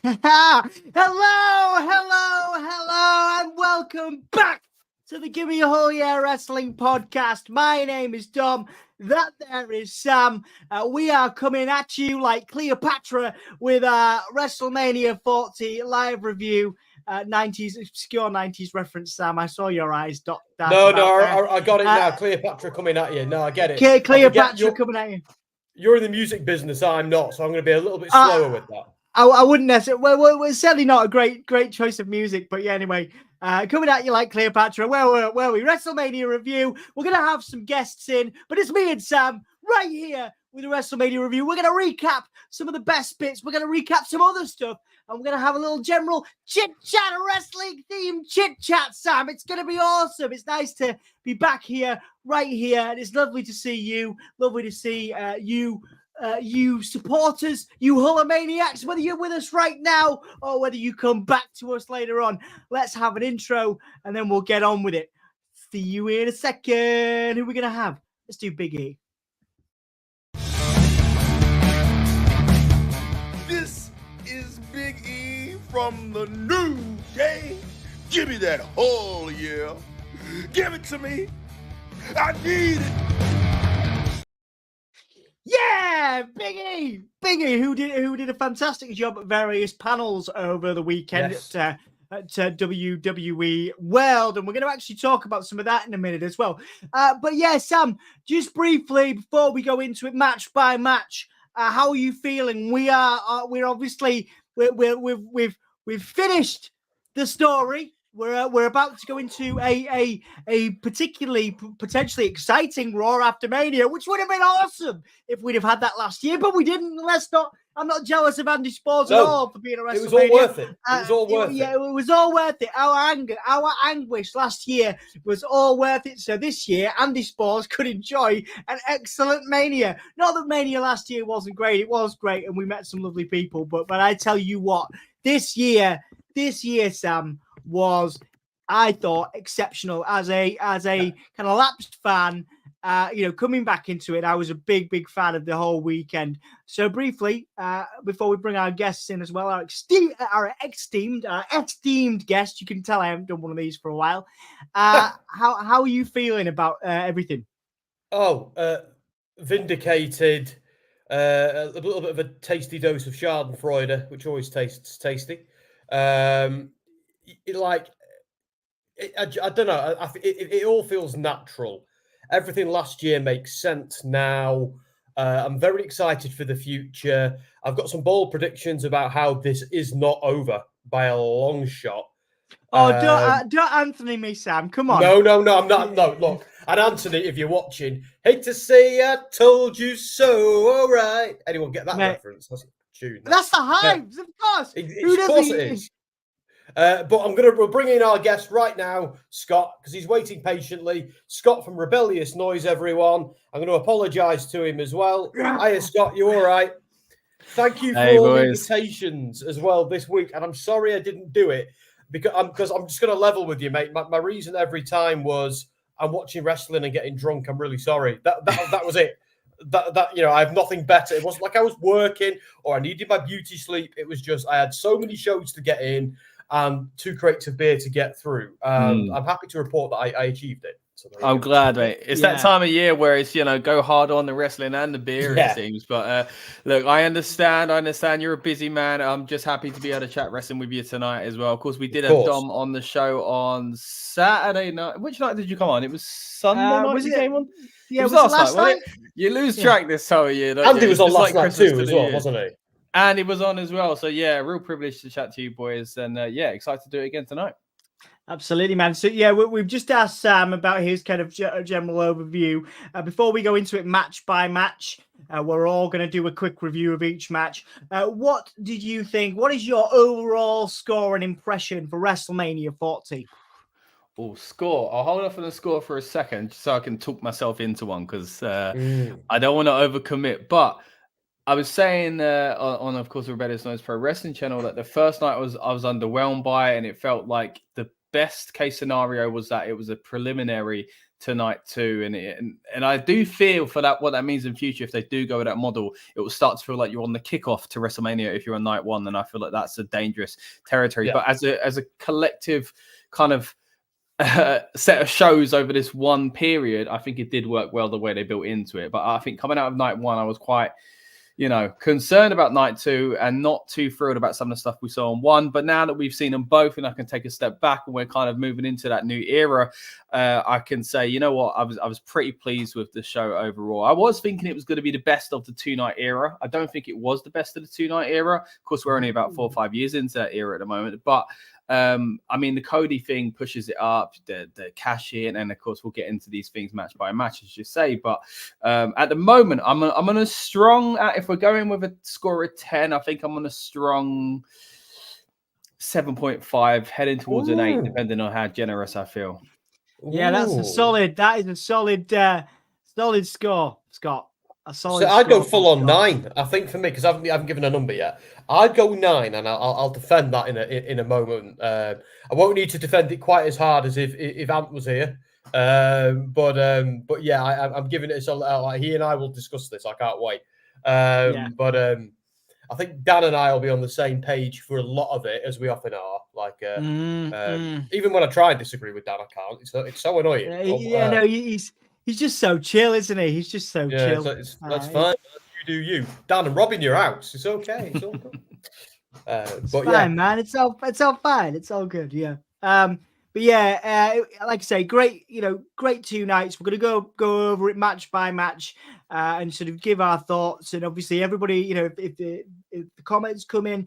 hello, and welcome back to the Gimme a Whole Year Wrestling podcast. My name is Dom. That there is Sam. We are coming at you like Cleopatra with our WrestleMania 40 live review. 90s, obscure 90s reference, Sam. I saw your eyes dot that. No, I got it now. Cleopatra coming at you. No, I get it. Cleopatra coming at you. You're in the music business, I'm not, so I'm going to be a little bit slower with that. I wouldn't necessarily. Well, it's certainly not a great choice of music, but yeah. Anyway, coming at you like Cleopatra. Where we? WrestleMania review. We're gonna have some guests in, but it's me and Sam right here with the WrestleMania review. We're gonna recap some of the best bits. We're gonna recap some other stuff, and we're gonna have a little general chit chat, wrestling themed chit chat. Sam, it's gonna be awesome. It's nice to be back here, right here, and it's lovely to see you. Lovely to see you. You supporters, you Hullamaniacs, whether you're with us right now or whether you come back to us later on. Let's have an intro and then we'll get on with it. See you in a second. Who are we going to have? Let's do Big E. This is Big E from the new day. Give me that whole year. Give it to me. I need it. Yeah, Big E, who did a fantastic job at various panels over the weekend at WWE World, and we're going to actually talk about some of that in a minute as well. But yeah, Sam, just briefly before we go into it, match by match, how are you feeling? We're obviously we've finished the story. We're about to go into a potentially exciting Raw after Mania, which would have been awesome if we'd have had that last year, but we didn't. I'm not jealous of Andy Spores at all for being a WrestleMania. It was all worth it. It was all worth it. Yeah, it was all worth it. Our anguish last year was all worth it. So this year, Andy Spores could enjoy an excellent Mania. Not that Mania last year wasn't great. It was great, and we met some lovely people. But I tell you what, this year, Sam, was, I thought, exceptional as a kind of lapsed fan. Coming back into it, I was a big fan of the whole weekend. So briefly, before we bring our guests in as well, our esteemed guest, you can tell I haven't done one of these for a while. How are you feeling about everything? Vindicated. A little bit of a tasty dose of Schadenfreude, which always tastes tasty. I don't know. It all feels natural. Everything last year makes sense now. I'm very excited for the future. I've got some bold predictions about how this is not over by a long shot. Don't Anthony me, Sam. Come on. No, I'm not. No, look. And Anthony, if you're watching, hate to say I told you so. All right. Anyone get that reference? That's a tune. That's the Hives, of course. Of course it is. But we'll bring in our guest right now, Scott, because he's waiting patiently. Scott from Rebellious Noise, everyone. I'm going to apologise to him as well. Hiya, Scott. You all right? Thank you for all the invitations as well this week. And I'm sorry I didn't do it because I'm just going to level with you, mate. My reason every time was I'm watching wrestling and getting drunk. I'm really sorry. That was it. I have nothing better. It wasn't like I was working or I needed my beauty sleep. It was just I had so many shows to get in and 2 crates of beer to get through. I'm happy to report that I achieved it. So I'm glad, mate. It's that time of year where it's, go hard on the wrestling and the beer, it seems. But look, I understand. You're a busy man. I'm just happy to be able to chat wrestling with you tonight as well. Of course, we did have Dom on the show on Saturday night. Which night did you come on? It was Sunday night you came on? Yeah, it was last night. You lose track this time of year. Andy was on last night too as well, wasn't he? And he was on as well. So, real privilege to chat to you boys. And, excited to do it again tonight. Absolutely, man. So, we've just asked Sam about his kind of general overview. Before we go into it match by match, we're all going to do a quick review of each match. What did you think? What is your overall score and impression for WrestleMania 40? Oh, score. I'll hold off on the score for a second so I can talk myself into one because I don't want to overcommit. But I was saying of course, Rebellious Noise Pro Wrestling channel that the first night I was underwhelmed by it, and it felt like the best case scenario was that it was a preliminary to night 2, and I do feel for that what that means in future. If they do go with that model, it will start to feel like you're on the kickoff to WrestleMania if you're on night 1, and I feel like that's a dangerous territory. But as a collective kind of set of shows over this one period, I think it did work well the way they built into it. But I think coming out of night 1, I was quite concerned about night 2 and not too thrilled about some of the stuff we saw on 1. But now that we've seen them both and I can take a step back and we're kind of moving into that new era, I can say, you know what, I was pretty pleased with the show overall. I was thinking it was going to be the best of the 2-night era. I don't think it was the best of the 2-night era. Of course, we're only about 4 or 5 years into that era at the moment. But I mean, the Cody thing pushes it up, the cash in, and of course, we'll get into these things match by match, as you say. But at the moment, I'm on a strong. If we're going with a score of 10, I think I'm on a strong 7.5, heading towards an 8, depending on how generous I feel. Yeah, that's a solid. That is a solid, solid score, Scott. A solid. So I'd go full on 9. I think for me, because I haven't given a number yet. I'd go 9, and I'll defend that in a moment. I won't need to defend it quite as hard as if Ant was here. But yeah, I'm giving it a solid. Like, he and I will discuss this. I can't wait. But I think Dan and I will be on the same page for a lot of it, as we often are. Like even when I try and disagree with Dan, I can't. It's so annoying. He's just so chill, isn't he? He's just so chill. That's fine. You do you. Dan and Robin, your house. It's okay. It's all good. It's fine, man. It's all fine. It's all good. Yeah. But yeah, like I say, great 2 nights. We're gonna go over it match by match and sort of give our thoughts. And obviously, everybody, if the comments come in,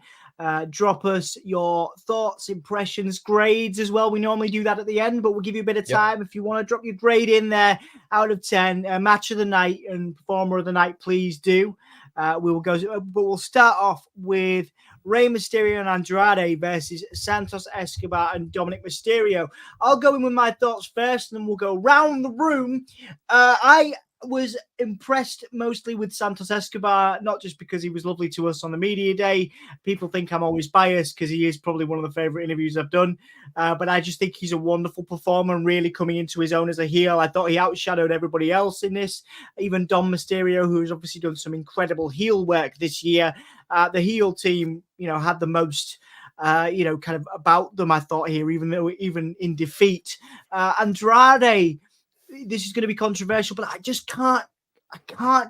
drop us your thoughts, impressions, grades as well. We normally do that at the end, but we'll give you a bit of time. If you want to drop your grade in there out of 10, match of the night and performer of the night, please do. We will go, but we'll start off with Rey Mysterio and Andrade versus Santos Escobar and Dominic Mysterio. I'll go in with my thoughts first, and then we'll go round the room. I was impressed mostly with Santos Escobar, not just because he was lovely to us on the media day. People think I'm always biased because he is probably one of the favorite interviews I've done. But I just think he's a wonderful performer and really coming into his own as a heel. I thought he outshadowed everybody else in this, even Dom Mysterio, who has obviously done some incredible heel work this year. The heel team, had the most kind of about them, I thought, here, even in defeat. Andrade, this is going to be controversial, but I just can't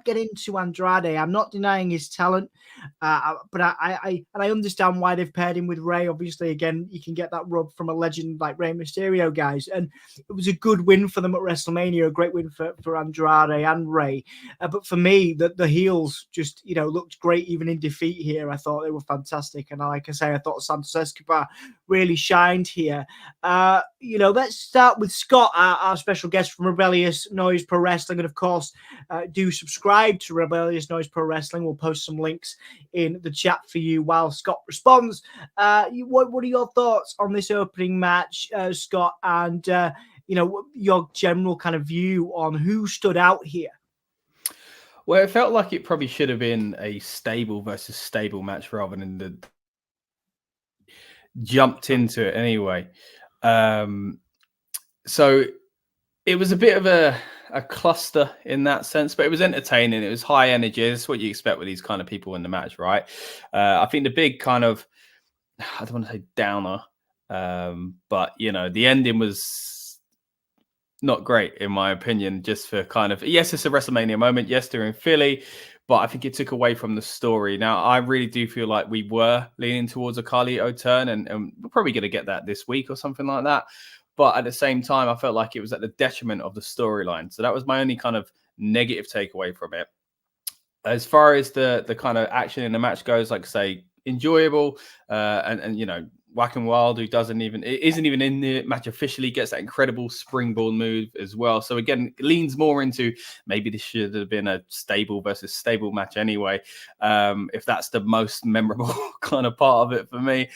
get into Andrade. I'm not denying his talent, but I understand why they've paired him with Rey. Obviously, again, you can get that rub from a legend like Rey Mysterio, guys. And it was a good win for them at WrestleMania, a great win for Andrade and Rey. But for me, the heels just, looked great even in defeat here. I thought they were fantastic. And like I say, I thought Santos Escobar really shined here. Let's start with Scott, our special guest from Rebellious Noise Pro Wrestling. And of course, do subscribe to Rebellious Noise Pro Wrestling. We'll post some links in the chat for you while Scott responds. What are your thoughts on this opening match, Scott? And, your general kind of view on who stood out here? Well, it felt like it probably should have been a stable versus stable match rather than the jumped into it anyway. So it was a bit of a cluster in that sense, but it was entertaining. It was high energy. That's what you expect with these kind of people in the match, right? I think the big kind of, I don't want to say downer, but the ending was not great in my opinion. Just for kind of, yes, it's a WrestleMania moment. Yes, they're in Philly, but I think it took away from the story. Now, I really do feel like we were leaning towards a Carlito turn, and we're probably going to get that this week or something like that. But at the same time, I felt like it was at the detriment of the storyline. So that was my only kind of negative takeaway from it. As far as the kind of action in the match goes, like I say, enjoyable. And Whack and Wild, who isn't even in the match officially, gets that incredible springboard move as well. So again, it leans more into maybe this should have been a stable versus stable match anyway. If that's the most memorable kind of part of it for me.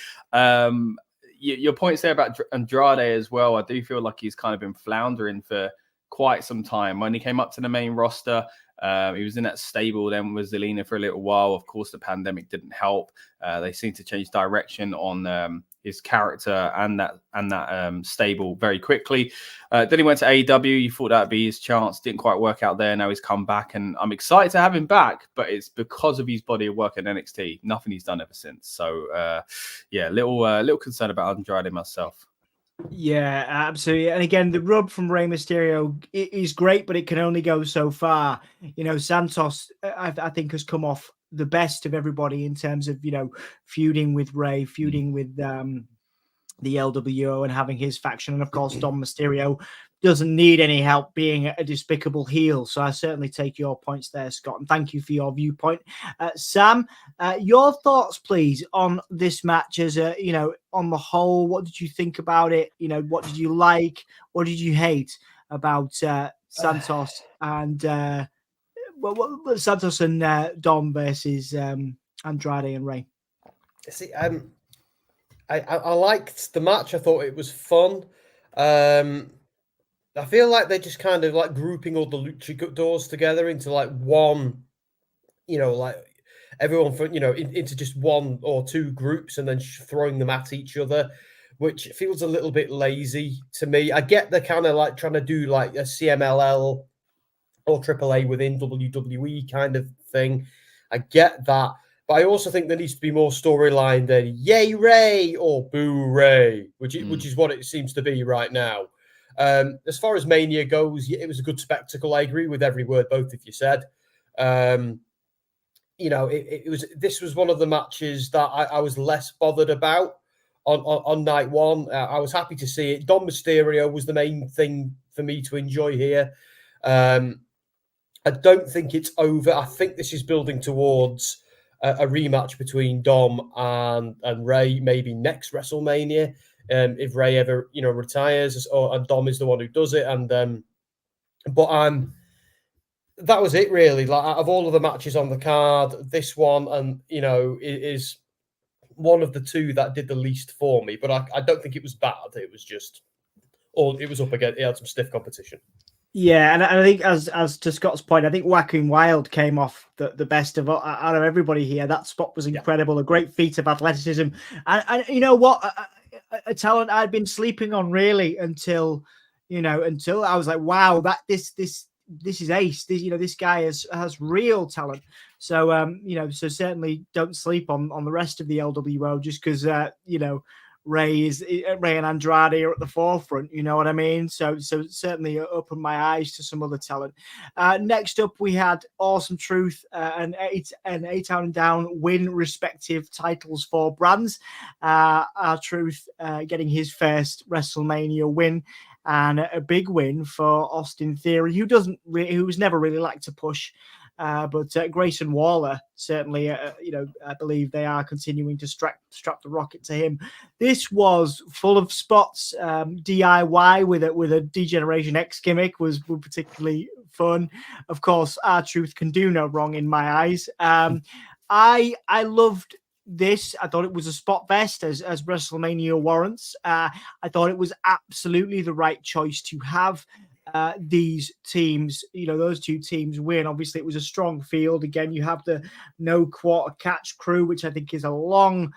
Your points there about Andrade as well. I do feel like he's kind of been floundering for quite some time. When he came up to the main roster, He was in that stable then with Zelina for a little while. Of course, the pandemic didn't help. They seemed to change direction on his character and that stable very quickly. Then he went to AEW. You thought that'd be his chance. Didn't quite work out there. Now he's come back, and I'm excited to have him back. But it's because of his body of work at NXT. Nothing he's done ever since. So little concern about Andrade myself. Yeah, absolutely. And again, the rub from Rey Mysterio is great, but it can only go so far. Santos, I think, has come off the best of everybody in terms of, feuding with Rey, feuding with the LWO and having his faction. And of course, Dom Mysterio doesn't need any help being a despicable heel. So I certainly take your points there, Scott, and thank you for your viewpoint. Sam, your thoughts, please, on this match as on the whole. What did you think about it? What did you like? What did you hate about Santos and Santos and Dom versus Andrade and Rey? See, I liked the match. I thought it was fun. I feel like they're just kind of like grouping all the luchadors together into like one, like everyone into just one or two groups and then throwing them at each other, which feels a little bit lazy to me. I get they're kind of like trying to do like a CMLL or AAA within WWE kind of thing. I get that. But I also think there needs to be more storyline than "Yay Ray" or "Boo Ray," which is what it seems to be right now. As far as Mania goes, it was a good spectacle. I agree with every word both of you said. This was one of the matches that I was less bothered about on night one. I was happy to see it. Dom Mysterio was the main thing for me to enjoy here. I don't think it's over. I think this is building towards a rematch between Dom and Ray, maybe next WrestleMania, if Ray ever retires, and Dom is the one who does it. And that was it really. Like, out of all of the matches on the card, this one is one of the two that did the least for me. But I don't think it was bad. It was just it was up against. It had some stiff competition. Yeah, and I think as to Scott's point, I think Joaquin Wilde came off the best out of everybody here. That spot was incredible, a great feat of athleticism, and you know what, a talent I'd been sleeping on really until I was like, wow, that this is ace. This guy has real talent. So so certainly don't sleep on the rest of the LWO just because Ray and Andrade are at the forefront, you know what I mean? So certainly opened my eyes to some other talent. Next up, we had Awesome Truth and A-Town and Down win respective titles for brands. R-Truth getting his first WrestleMania win, and a big win for Austin Theory, who's never really liked to push. But Grayson Waller, certainly, I believe they are continuing to strap the rocket to him. This was full of spots. DIY with a D-Generation X gimmick was particularly fun. Of course, R-Truth can do no wrong in my eyes. I loved this. I thought it was a spot fest as WrestleMania warrants. I thought it was absolutely the right choice to have these teams, those two teams win. Obviously, it was a strong field. Again, you have the No Quarter Catch crew, which I think is a long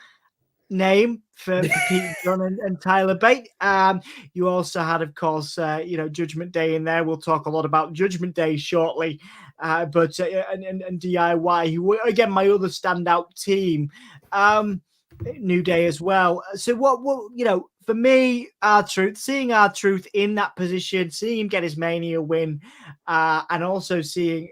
name for Pete Dunne and Tyler Bate. You also had, of course, Judgment Day in there. We'll talk a lot about Judgment Day shortly. But and DIY, who were, again, my other standout team. New Day as well. So what for me, seeing R-Truth in that position, seeing him get his Mania win, and also seeing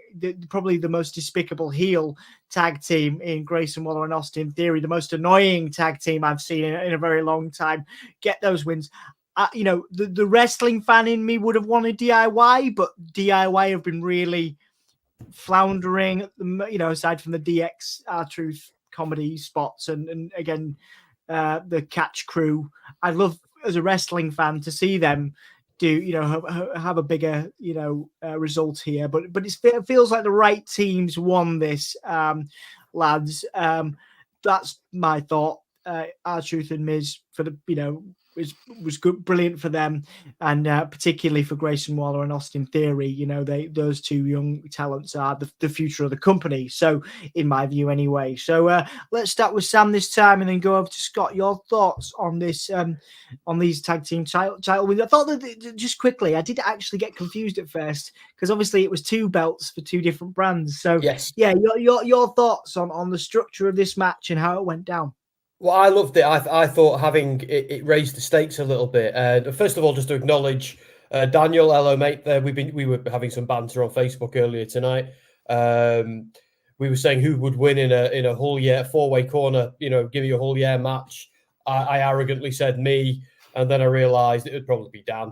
probably the most despicable heel tag team in Grayson Waller and Austin Theory, the most annoying tag team I've seen in a very long time, get those wins. The wrestling fan in me would have wanted DIY, but DIY have been really floundering, aside from the DX R-Truth comedy spots and again the Catch crew. I'd love as a wrestling fan to see them do have a bigger result here, but it feels like the right teams won this, lads. That's my thought. R-Truth and Miz for the was good, brilliant for them, and particularly for Grayson Waller and Austin Theory. You know, those two young talents are the future of the company. So, in my view, anyway. So let's start with Sam this time, and then go over to Scott. Your thoughts on this, on these tag team title wins? I thought that just quickly, I did actually get confused at first because obviously it was 2 belts for 2 different brands. So, yes, yeah, your thoughts on the structure of this match and how it went down. Well, I loved it. I thought having it raised the stakes a little bit. First of all, just to acknowledge Daniel, hello mate. We were having some banter on Facebook earlier tonight. We were saying who would win in a whole year 4-way corner. You know, give you a whole year match. I arrogantly said me, and then I realised it would probably be Dan.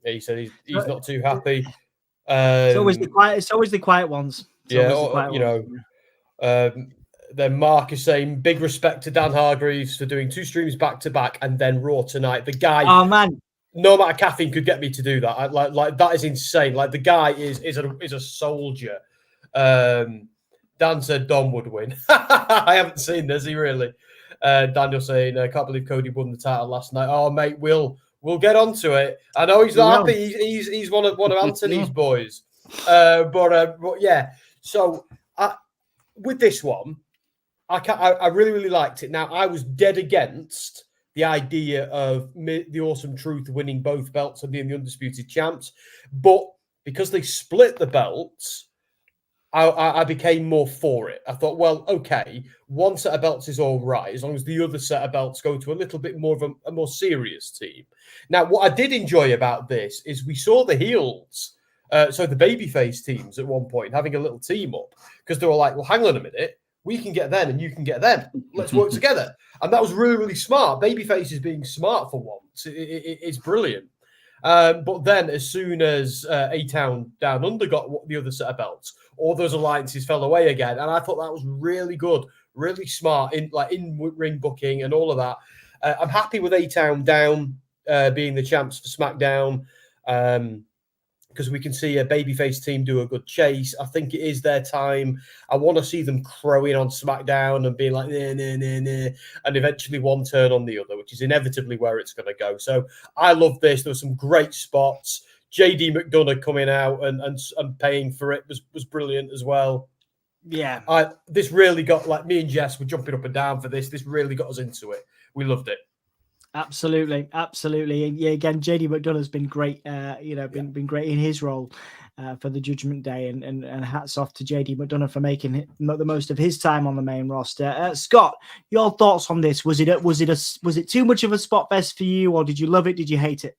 He said he's not too happy. It's always the quiet ones. Then Mark is saying big respect to Dan Hargreaves for doing 2 streams back to back and then Raw tonight. The guy, oh man, no amount of caffeine could get me to do that. Like that is insane. Like the guy is a soldier. Dan said Dom would win. I haven't seen this. He really. Daniel saying, I can't believe Cody won the title last night. Oh mate, we'll get onto it. I know he's not happy. He's one of Anthony's boys. But yeah. So with this one. I really, really liked it. Now, I was dead against the idea of the Awesome Truth winning both belts and being the undisputed champs. But because they split the belts, I became more for it. I thought, well, okay, one set of belts is all right, as long as the other set of belts go to a little bit more of a more serious team. Now, what I did enjoy about this is we saw the heels, so the babyface teams at one point having a little team up because they were like, well, hang on a minute. We can get them and you can get them. Let's work together. And that was really, really smart. Babyface is being smart for once. It's brilliant. But then as soon as A-Town Down Under got the other set of belts, all those alliances fell away again. And I thought that was really good, really smart in ring booking and all of that. I'm happy with A-Town Down being the champs for SmackDown. Because we can see a babyface team do a good chase. I think it is their time. I want to see them crowing on SmackDown and being like, nah, and eventually one turn on the other, which is inevitably where it's going to go. So I love this. There were some great spots. JD McDonough coming out and paying for it was brilliant as well. Yeah. This really got, like, me and Jess were jumping up and down for this. This really got us into it. We loved it. Absolutely. And yeah, again, JD McDonough's been great. Been great in his role for the Judgment Day, and hats off to JD McDonough for making the most of his time on the main roster. Scott, your thoughts on this? Was it too much of a spot fest for you, or did you love it? Did you hate it?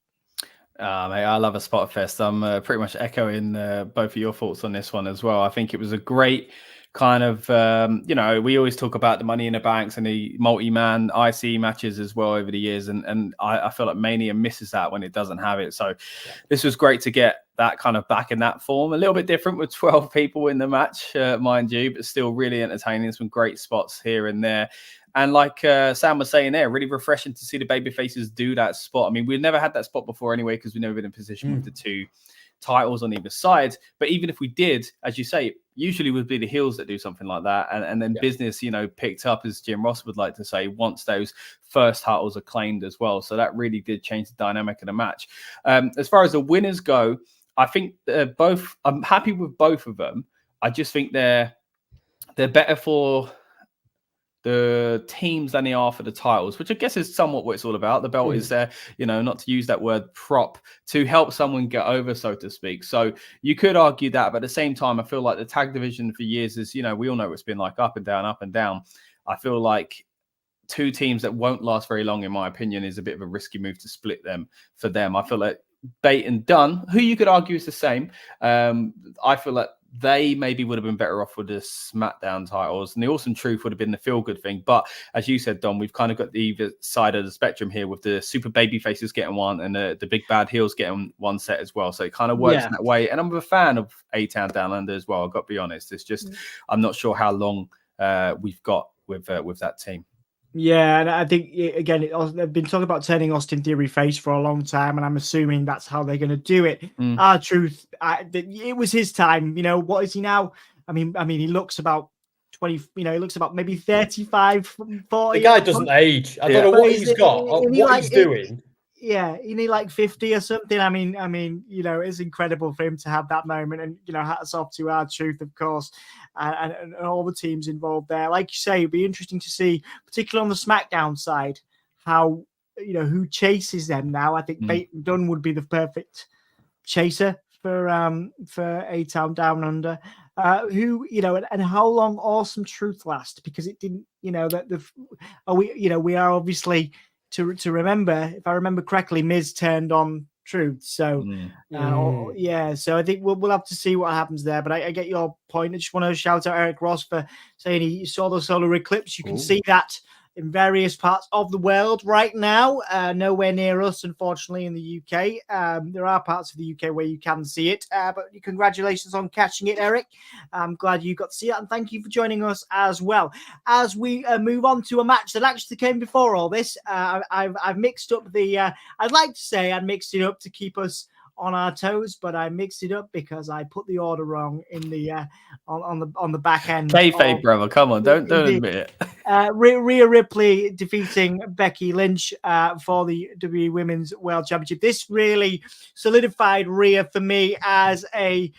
Mate, I love a spot fest. I'm pretty much echoing both of your thoughts on this one as well. I think it was a great kind of, we always talk about the Money in the Banks and the multi-man IC matches as well over the years. And I feel like Mania misses that when it doesn't have it. So this was great to get that kind of back in that form. A little bit different with 12 people in the match, mind you, but still really entertaining. Some great spots here and there. And like Sam was saying there, really refreshing to see the baby faces do that spot. I mean, we've never had that spot before anyway, because we've never been in a position with the 2 titles on either side. But even if we did, as you say, usually would be the heels that do something like that. And then business, picked up, as Jim Ross would like to say, once those first titles are claimed as well. So that really did change the dynamic of the match. As far as the winners go, I think I'm happy with both of them. I just think they're better for the teams than they are for the titles, which I guess is somewhat what it's all about. The belt is there, not to use that word prop, to help someone get over, so to speak. So you could argue that, but at the same time, I feel like the tag division for years is, we all know it's been like up and down, up and down. I feel like 2 teams that won't last very long, in my opinion, is a bit of a risky move to split them for them. I feel like Bate and Dunn, who you could argue is the same. I feel like they maybe would have been better off with the SmackDown titles, and the Awesome Truth would have been the feel-good thing. But as you said, Dom, we've kind of got the either side of the spectrum here, with the super baby faces getting one and the big bad heels getting one set as well. So it kind of works in that way. And I'm a fan of A-Town Down Under as well. I've got to be honest. It's just I'm not sure how long we've got with that team. Yeah, and I think, again, they've been talking about turning Austin Theory face for a long time, and I'm assuming that's how they're going to do it. R-Truth, it was his time. What is he now? I mean, he looks about 20, he looks about maybe 35, 40. The guy doesn't age. I don't know what he's got, or what he's doing. Yeah, you need like 50 or something. I mean, it's incredible for him to have that moment, and hats off to R-Truth, of course, and all the teams involved there. Like you say, it'd be interesting to see, particularly on the SmackDown side, how who chases them now. I think Peyton Dunne would be the perfect chaser for A-Town Down Under. Who and how long Awesome Truth last, because it didn't. We are obviously. To remember, if I remember correctly, Miz turned on Truth. So, so I think we'll have to see what happens there. But I get your point. I just want to shout out Eric Ross for saying he saw the solar eclipse. You can see that in various parts of the world right now. Nowhere near us, unfortunately, in the UK. There are parts of the UK where you can see it. But congratulations on catching it, Eric. I'm glad you got to see it, and thank you for joining us as well. As we move on to a match that actually came before all this, I've mixed up the. I'd like to say I mixed it up to keep us on our toes, but I mixed it up because I put the order wrong in the on the back end. Kayfabe, brother, come on, don't admit it. Rhea Ripley defeating Becky Lynch for the WWE Women's World Championship. This really solidified Rhea for me as a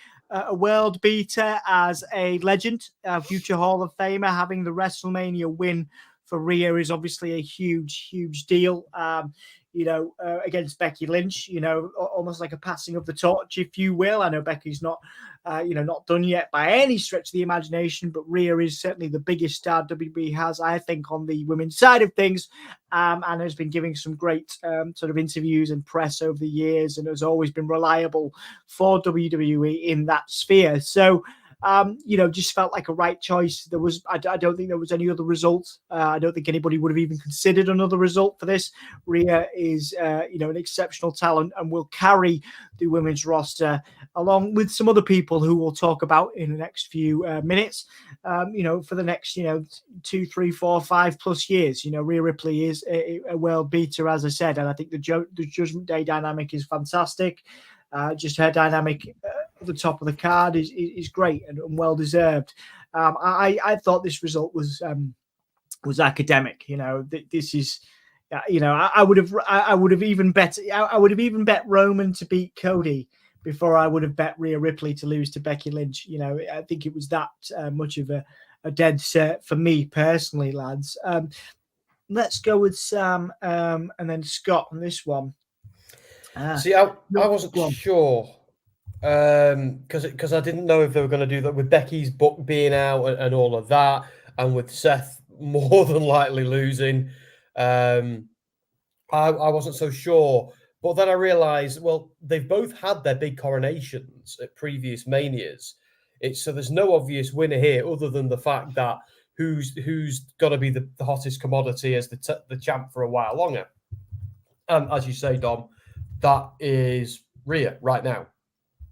world beater, as a legend, future Hall of Famer. Having the WrestleMania win for Rhea is obviously a huge deal. Against Becky Lynch, almost like a passing of the torch, if you will. I know Becky's not, not done yet by any stretch of the imagination, but Rhea is certainly the biggest star WWE has, I think, on the women's side of things, and has been giving some great sort of interviews and press over the years, and has always been reliable for WWE in that sphere. So, just felt like a right choice. I don't think there was any other result. I don't think anybody would have even considered another result for this. Rhea is, an exceptional talent and will carry the women's roster along with some other people who we'll talk about in the next few minutes, for the next, 2, 3, 4, 5+ years. Rhea Ripley is a world beater, as I said, and I think the Judgment Day dynamic is fantastic. Just her dynamic at the top of the card is great and well deserved. I thought this result was academic. This is, I would have even bet Roman to beat Cody before I would have bet Rhea Ripley to lose to Becky Lynch. I think it was that much of a dead set for me personally, lads. Let's go with Sam and then Scott on this one. See, I wasn't sure because I didn't know if they were going to do that with Becky's book being out and all of that, and with Seth more than likely losing. I wasn't so sure, but then I realized, well, they've both had their big coronations at previous Manias. So there's no obvious winner here other than the fact that who's got to be the hottest commodity as the champ for a while longer. And as you say, Dom, that is Rhea right now.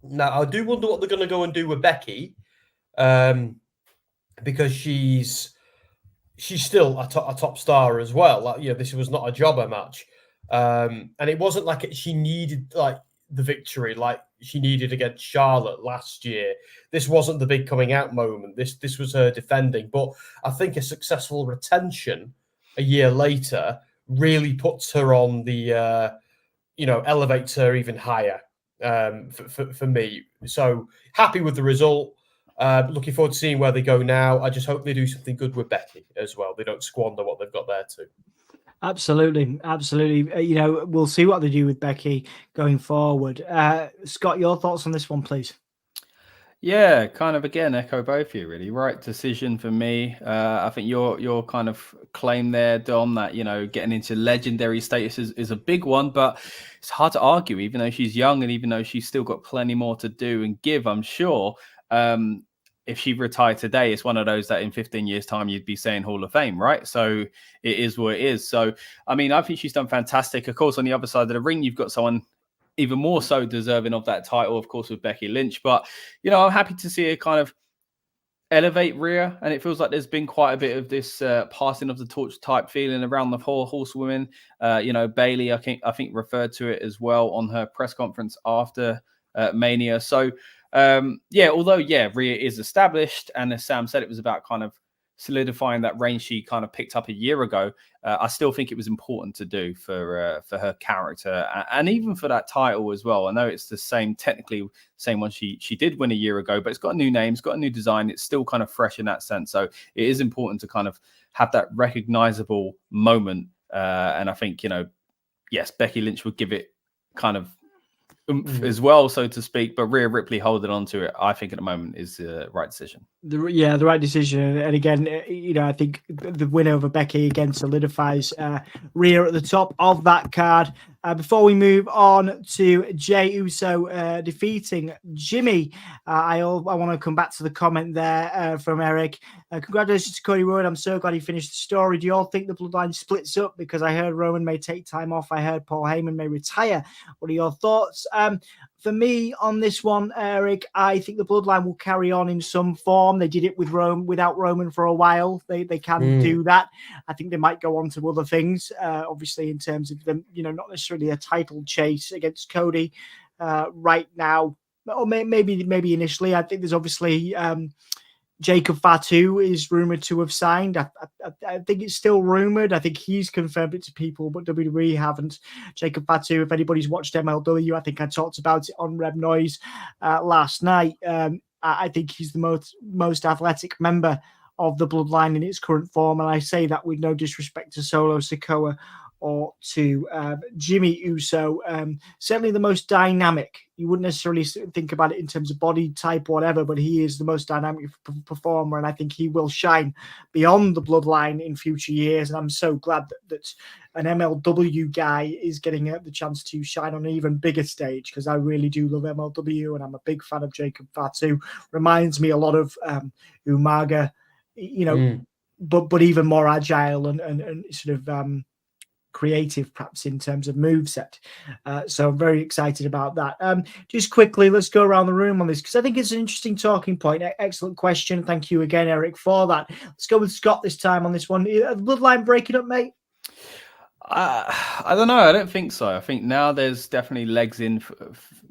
Now, I do wonder what they're going to go and do with Becky, because she's still a top star as well. This was not a jobber match, and it wasn't like she needed the victory like she needed against Charlotte last year. This wasn't the big coming out moment. This was her defending. But I think a successful retention a year later really puts her on the elevates her even higher for me. So happy with the result. Looking forward to seeing where they go now. I just hope they do something good with Becky as well. They don't squander what they've got there too. Absolutely. We'll see what they do with Becky going forward. Scott, your thoughts on this one, please? Yeah, kind of again echo both of you. Really, right decision for me. I think your kind of claim there, Dom, that getting into legendary status is a big one, but it's hard to argue. Even though she's young and even though she's still got plenty more to do and give, I'm sure. If she retired today, it's one of those that in 15 years' time you'd be saying Hall of Fame, right? So it is what it is. So I think she's done fantastic. Of course, on the other side of the ring, you've got someone even more so deserving of that title, of course, with Becky Lynch. But, I'm happy to see her kind of elevate Rhea. And it feels like there's been quite a bit of this passing of the torch type feeling around the four horsewomen. Bailey, I think referred to it as well on her press conference after Mania. So, although Rhea is established, and as Sam said, it was about kind of solidifying that reign she kind of picked up a year ago, I still think it was important to do for her character and even for that title as well. I know it's the same one she did win a year ago, but it's got a new name, it's got a new design. It's still kind of fresh in that sense. So it is important to kind of have that recognizable moment. And I think, yes, Becky Lynch would give it kind of oomph as well, so to speak, but Rhea Ripley holding on to it, I think at the moment is the right decision. The right decision. And again, I think the win over Becky again solidifies Rhea at the top of that card. Before we move on to Jey Uso defeating Jimmy, I want to come back to the comment there from Eric. Congratulations to Cody Rhodes. I'm so glad he finished the story. Do you all think the bloodline splits up? Because I heard Roman may take time off. I heard Paul Heyman may retire. What are your thoughts? For me on this one, Eric, I think the bloodline will carry on in some form. They did it with without Roman for a while. They can do that. I think they might go on to other things, obviously, in terms of them, not necessarily a title chase against Cody right now, or maybe initially. I think there's obviously Jacob Fatu is rumored to have signed. I think it's still rumored. I think he's confirmed it to people, but WWE haven't. Jacob Fatu, if anybody's watched MLW, I think I talked about it on Rev Noise last night. I think he's the most athletic member of the bloodline in its current form, and I say that with no disrespect to Solo Sikoa or to Jimmy Uso. Certainly the most dynamic. You wouldn't necessarily think about it in terms of body type or whatever, but he is the most dynamic performer, and I think he will shine beyond the bloodline in future years. And I'm so glad that an MLW guy is getting the chance to shine on an even bigger stage, because I really do love MLW, and I'm a big fan of Jacob Fatu. Reminds me a lot of Umaga, but even more agile and sort of creative perhaps in terms of moveset. So I'm very excited about that. Just quickly, let's go around the room on this, because I think it's an interesting talking point. Excellent question. Thank you again, Eric, for that. Let's go with Scott this time on this one. The bloodline breaking up, mate? I don't know. I don't think so. I think now there's definitely legs in,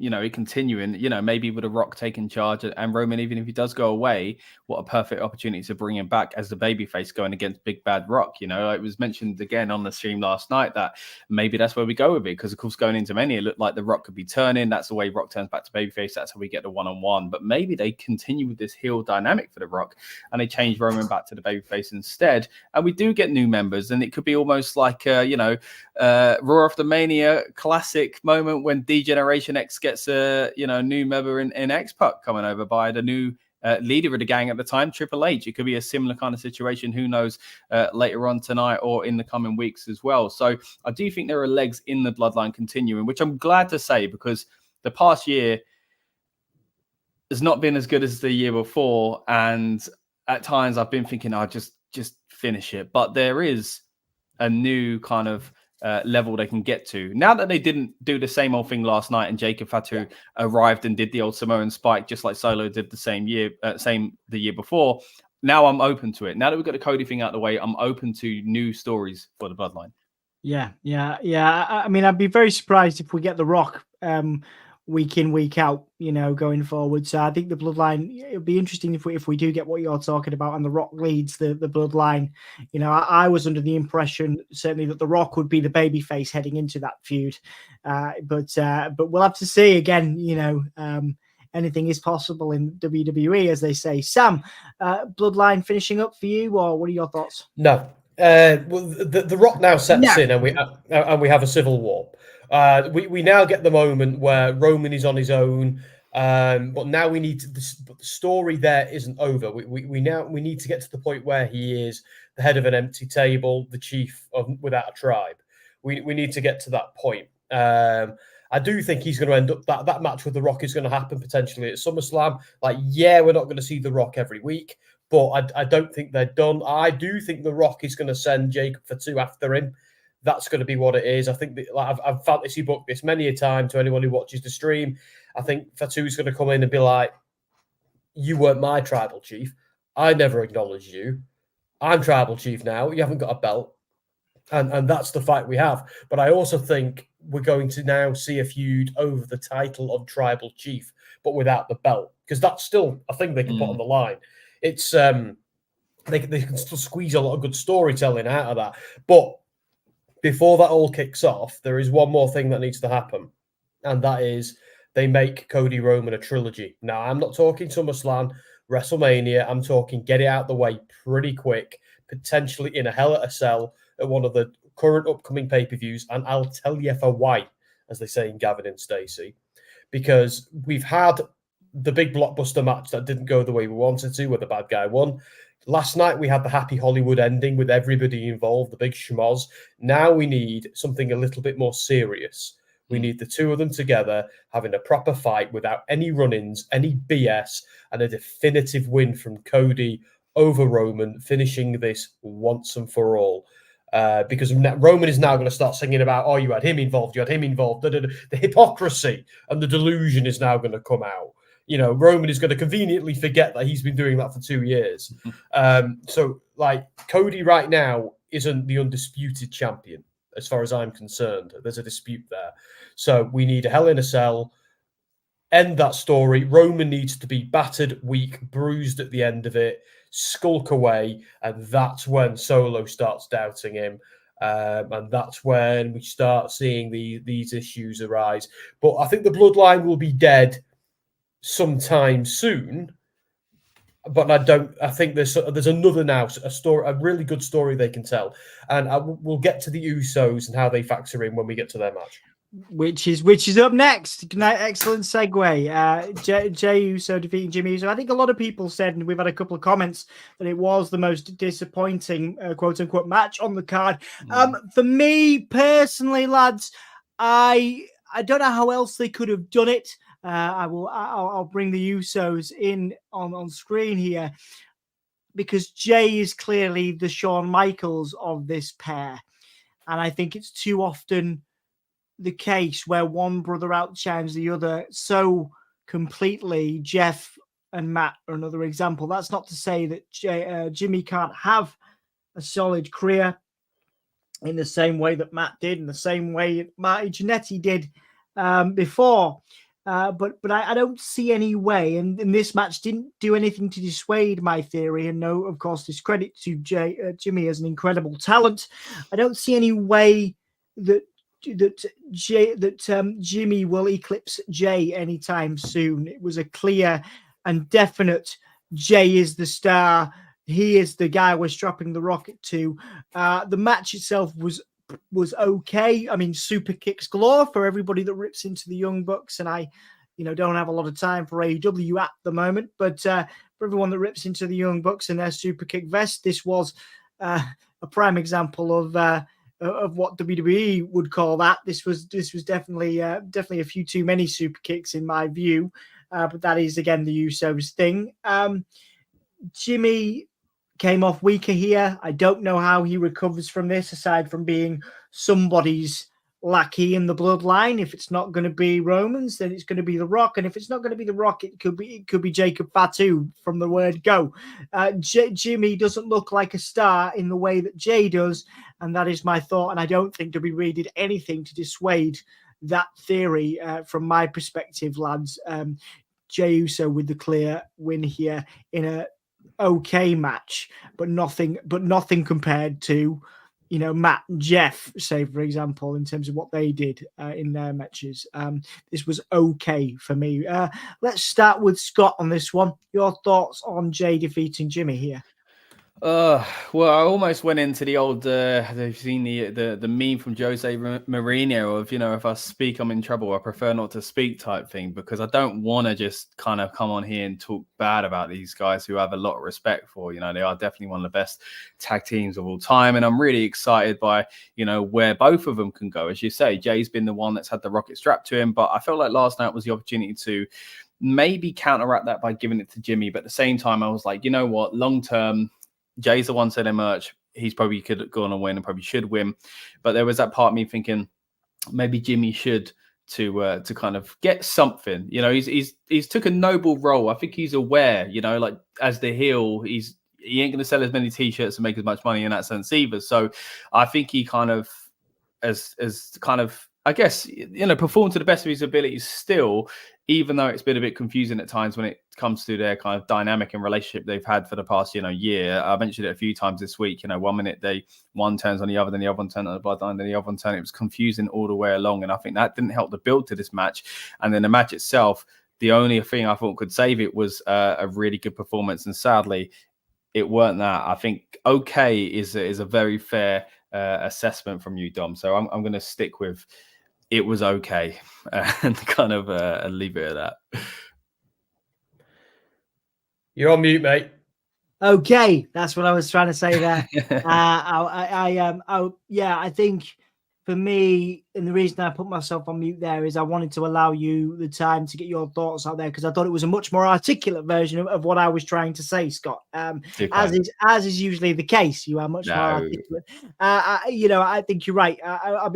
it continuing, maybe with The Rock taking charge and Roman, even if he does go away, what a perfect opportunity to bring him back as the babyface going against Big Bad Rock. It was mentioned again on the stream last night that maybe that's where we go with it, because of course going into Mania, it looked like The Rock could be turning. That's the way Rock turns back to babyface. That's how we get the one-on-one. But maybe they continue with this heel dynamic for The Rock and they change Roman back to the babyface instead. And we do get new members, and it could be almost like, Raw After Mania classic moment when D-Generation X gets a new member in X-Pac coming over by the new leader of the gang at the time, Triple H. It could be a similar kind of situation. Who knows, later on tonight or in the coming weeks as well. So I do think there are legs in the bloodline continuing, which I'm glad to say, because the past year has not been as good as the year before. And at times I've been thinking, I'll just finish it. But there is a new kind of level they can get to. Now that they didn't do the same old thing last night and Jacob Fatu arrived and did the old Samoan spike just like Solo did the year before, now I'm open to it. Now that we've got the Cody thing out of the way, I'm open to new stories for the bloodline. Yeah. I mean, I'd be very surprised if we get The Rock week in, week out, going forward. So I think the bloodline, it'll be interesting if we do get what you're talking about and The Rock leads the bloodline. I was under the impression certainly that The Rock would be the babyface heading into that feud. But we'll have to see again, anything is possible in WWE, as they say. Sam, bloodline finishing up for you, or what are your thoughts? No. Well, the Rock now sets in and we have a civil war. We now get the moment where Roman is on his own, but now we need to. The story there isn't over. We need to get to the point where he is the head of an empty table, the chief without a tribe. We need to get to that point. I do think he's going to end up that match with The Rock is going to happen potentially at SummerSlam. We're not going to see The Rock every week, but I don't think they're done. I do think The Rock is going to send Jacob Fatu after him. That's going to be what it is. I think that, I've fantasy booked this many a time to anyone who watches the stream. I think Fatu's going to come in and be like, you weren't my tribal chief. I never acknowledged you. I'm tribal chief now. You haven't got a belt. And that's the fight we have. But I also think we're going to now see a feud over the title of tribal chief, but without the belt, because that's still a thing they can put on the line. It's they can still squeeze a lot of good storytelling out of that. But before that all kicks off, there is one more thing that needs to happen, and that is they make Cody Roman a trilogy. Now, I'm not talking SummerSlam, WrestleMania. I'm talking get it out the way pretty quick, potentially in a Hell in a Cell at one of the current upcoming pay-per-views, and I'll tell you for why, as they say in Gavin and Stacey, because we've had the big blockbuster match that didn't go the way we wanted to, where the bad guy won. Last night, we had the happy Hollywood ending with everybody involved, the big schmoz. Now we need something a little bit more serious. We need the two of them together, having a proper fight without any run-ins, any BS, and a definitive win from Cody over Roman, finishing this once and for all. Because Roman is now going to start singing about, oh, you had him involved. The hypocrisy and the delusion is now going to come out. You know, Roman is going to conveniently forget that he's been doing that for 2 years. So, like, Cody right now isn't the undisputed champion, as far as I'm concerned. There's a dispute there. So we need a Hell in a Cell. End that story. Roman needs to be battered, weak, bruised at the end of it, skulk away, and that's when Solo starts doubting him. And that's when we start seeing these issues arise. But I think the bloodline will be dead sometime soon, but I think there's another now, a really good story they can tell, and we'll get to the Usos and how they factor in when we get to their match, which is up next. Excellent segue. Jey Uso defeating Jimmy Uso. I think a lot of people said, and we've had a couple of comments, that it was the most disappointing quote unquote match on the card. For me personally, lads, I don't know how else they could have done it. I'll bring the Usos in on screen here, because Jey is clearly the Shawn Michaels of this pair. And I think it's too often the case where one brother outshines the other so completely. Jeff and Matt are another example. That's not to say that Jimmy can't have a solid career in the same way that Matt did, in the same way Marty Jannetty did before. But I don't see any way, and this match didn't do anything to dissuade my theory. And no, of course, discredit to Jimmy as an incredible talent. I don't see any way that Jimmy will eclipse Jey anytime soon. It was a clear and definite Jey is the star. He is the guy we're strapping the rocket to. The match itself was okay. I mean, super kicks galore for everybody that rips into the Young Bucks, and I, don't have a lot of time for AEW at the moment, but for everyone that rips into the Young Bucks and their super kick vest, this was a prime example of what WWE would call that. This was definitely a few too many super kicks in my view, but that is again the Usos thing. Jimmy came off weaker here. I don't know how he recovers from this, aside from being somebody's lackey in the bloodline. If it's not going to be Roman's, then it's going to be The Rock. And if it's not going to be The Rock, it could be Jacob Fatu from the word go. Jimmy doesn't look like a star in the way that Jey does. And that is my thought. And I don't think WWE did anything to dissuade that theory from my perspective, lads. Jey Uso with the clear win here in a okay match, but nothing compared to Matt and Jeff, say, for example, in terms of what they did in their matches. This was okay for me. Let's start with Scott on this one. Your thoughts on Jey defeating Jimmy here? Well, I almost went into the old, they've seen the meme from Jose Mourinho of, if I speak, I'm in trouble. I prefer not to speak type thing, because I don't want to just kind of come on here and talk bad about these guys who I have a lot of respect for. They are definitely one of the best tag teams of all time. And I'm really excited by, where both of them can go. As you say, Jay's been the one that's had the rocket strapped to him, but I felt like last night was the opportunity to maybe counteract that by giving it to Jimmy. But at the same time, I was like, you know what, long term, Jay's the one selling merch. He's probably could go on and win and probably should win. But there was that part of me thinking maybe Jimmy should to kind of get something. He's took a noble role. I think he's aware, like as the heel, he ain't going to sell as many T-shirts and make as much money in that sense either. So I think he kind of as kind of I guess, perform to the best of his abilities still, even though it's been a bit confusing at times when it comes to their kind of dynamic and relationship they've had for the past, year. I mentioned it a few times this week. 1 minute one turns on the other, then the other one turns on the bloodline, then the other one turns. It was confusing all the way along. And I think that didn't help the build to this match. And then the match itself, the only thing I thought could save it was a really good performance. And sadly, it weren't that. I think okay is a very fair assessment from you, Dom. So I'm going to stick with it was okay and kind of leave it at that. You're on mute, mate. Okay, that's what I was trying to say there. I think for me, and the reason I put myself on mute there is I wanted to allow you the time to get your thoughts out there, because I thought it was a much more articulate version of what I was trying to say, Scott. As is usually the case, you are much more articulate. I think you're right. I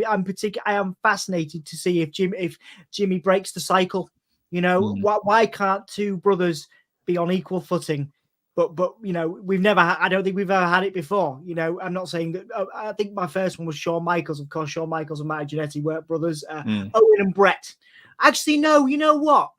am fascinated to see if Jimmy breaks the cycle. Why can't two brothers be on equal footing? But we've never I don't think we've ever had it before. I'm not saying that. I think my first one was Shawn Michaels. Of course, Shawn Michaels and Marty Jannetty weren't brothers. Owen and Brett. Actually, no. You know what?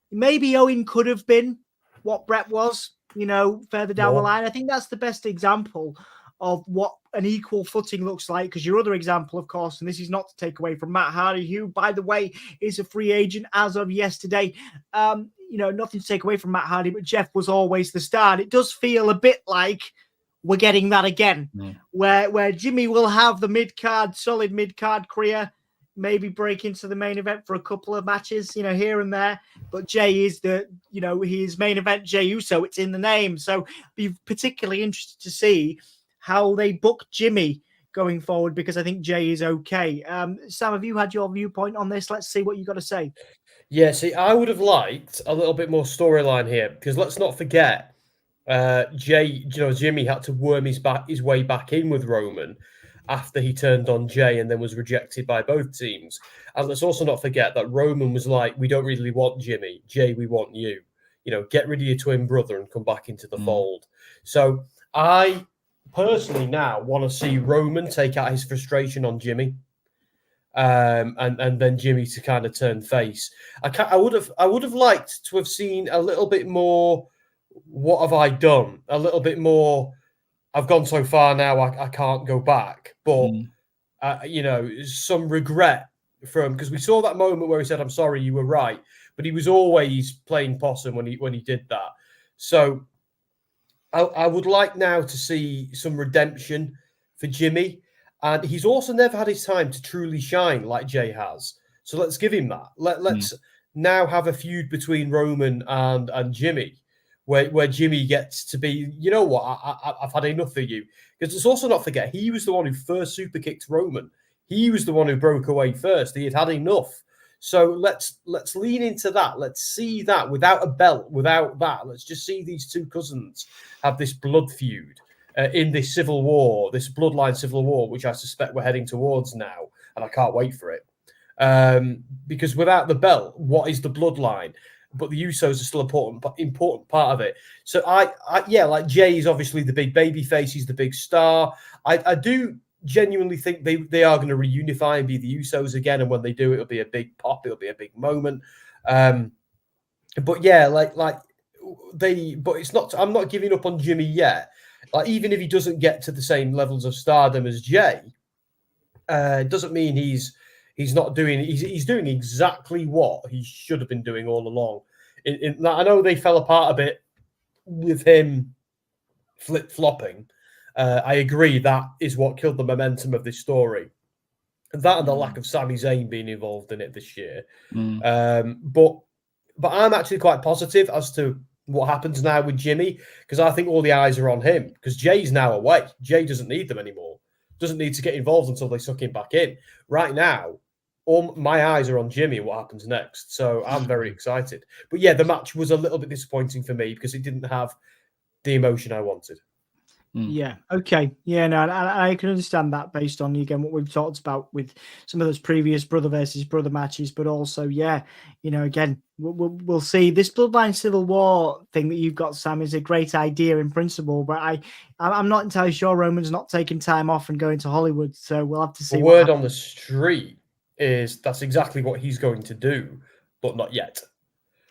Maybe Owen could have been what Brett was. Further down the line. I think that's the best example of what an equal footing looks like. Because your other example, of course, and this is not to take away from Matt Hardy, who, by the way, is a free agent as of yesterday. Nothing to take away from Matt Hardy, but Jeff was always the star. And it does feel a bit like we're getting that again, where Jimmy will have the solid mid-card career, maybe break into the main event for a couple of matches, here and there. But Jay is his main event, Jey Uso. It's in the name. So be particularly interested to see how they book Jimmy going forward, because I think Jay is okay. Sam, have you had your viewpoint on this? Let's see what you got to say. Yeah, see, I would have liked a little bit more storyline here, because let's not forget, Jimmy had to worm his way back in with Roman after he turned on Jay and then was rejected by both teams. And let's also not forget that Roman was like, we don't really want Jimmy. Jay, we want you. Get rid of your twin brother and come back into the fold. So I personally now want to see Roman take out his frustration on Jimmy. And then Jimmy to kind of turn face. I would have liked to have seen a little bit more. What have I done? A little bit more. I've gone so far now. I can't go back. But some regret because we saw that moment where he said, "I'm sorry, you were right," but he was always playing possum when he did that. So I would like now to see some redemption for Jimmy. And he's also never had his time to truly shine like Jay has. So let's give him that. Let's now have a feud between Roman and Jimmy, where Jimmy gets to be, you know what, I've had enough of you. Because let's also not forget, he was the one who first super kicked Roman. He was the one who broke away first. He had enough. So let's lean into that. Let's see that without a belt, without that. Let's just see these two cousins have this blood feud. In this civil war, this bloodline civil war, which I suspect we're heading towards now, and I can't wait for it. Because without the belt, what is the bloodline? But the Usos are still important part of it. So like Jay's obviously the big baby face, he's the big star. I do genuinely think they are going to reunify and be the Usos again, and when they do, it'll be a big pop, it'll be a big moment. But yeah, but it's not. I'm not giving up on Jimmy yet. Like, even if he doesn't get to the same levels of stardom as Jay, it doesn't mean he's not doing. He's doing exactly what he should have been doing all along. I know they fell apart a bit with him flip-flopping. I agree that is what killed the momentum of this story. That and the lack of Sami Zayn being involved in it this year. But I'm actually quite positive as to what happens now with Jimmy, because I think all the eyes are on him, because Jay's now away. Jay doesn't need them anymore. Doesn't need to get involved until they suck him back in. Right now, all my eyes are on Jimmy and what happens next. So I'm very excited. But yeah, the match was a little bit disappointing for me because it didn't have the emotion I wanted. Yeah. Okay. Yeah. No, I can understand that based on, again, what we've talked about with some of those previous brother versus brother matches, but also, yeah, again, we'll see. This Bloodline Civil War thing that you've got, Sam, is a great idea in principle, but I'm not entirely sure Roman's not taking time off and going to Hollywood, so we'll have to see. The word on the street is that's exactly what he's going to do, but not yet.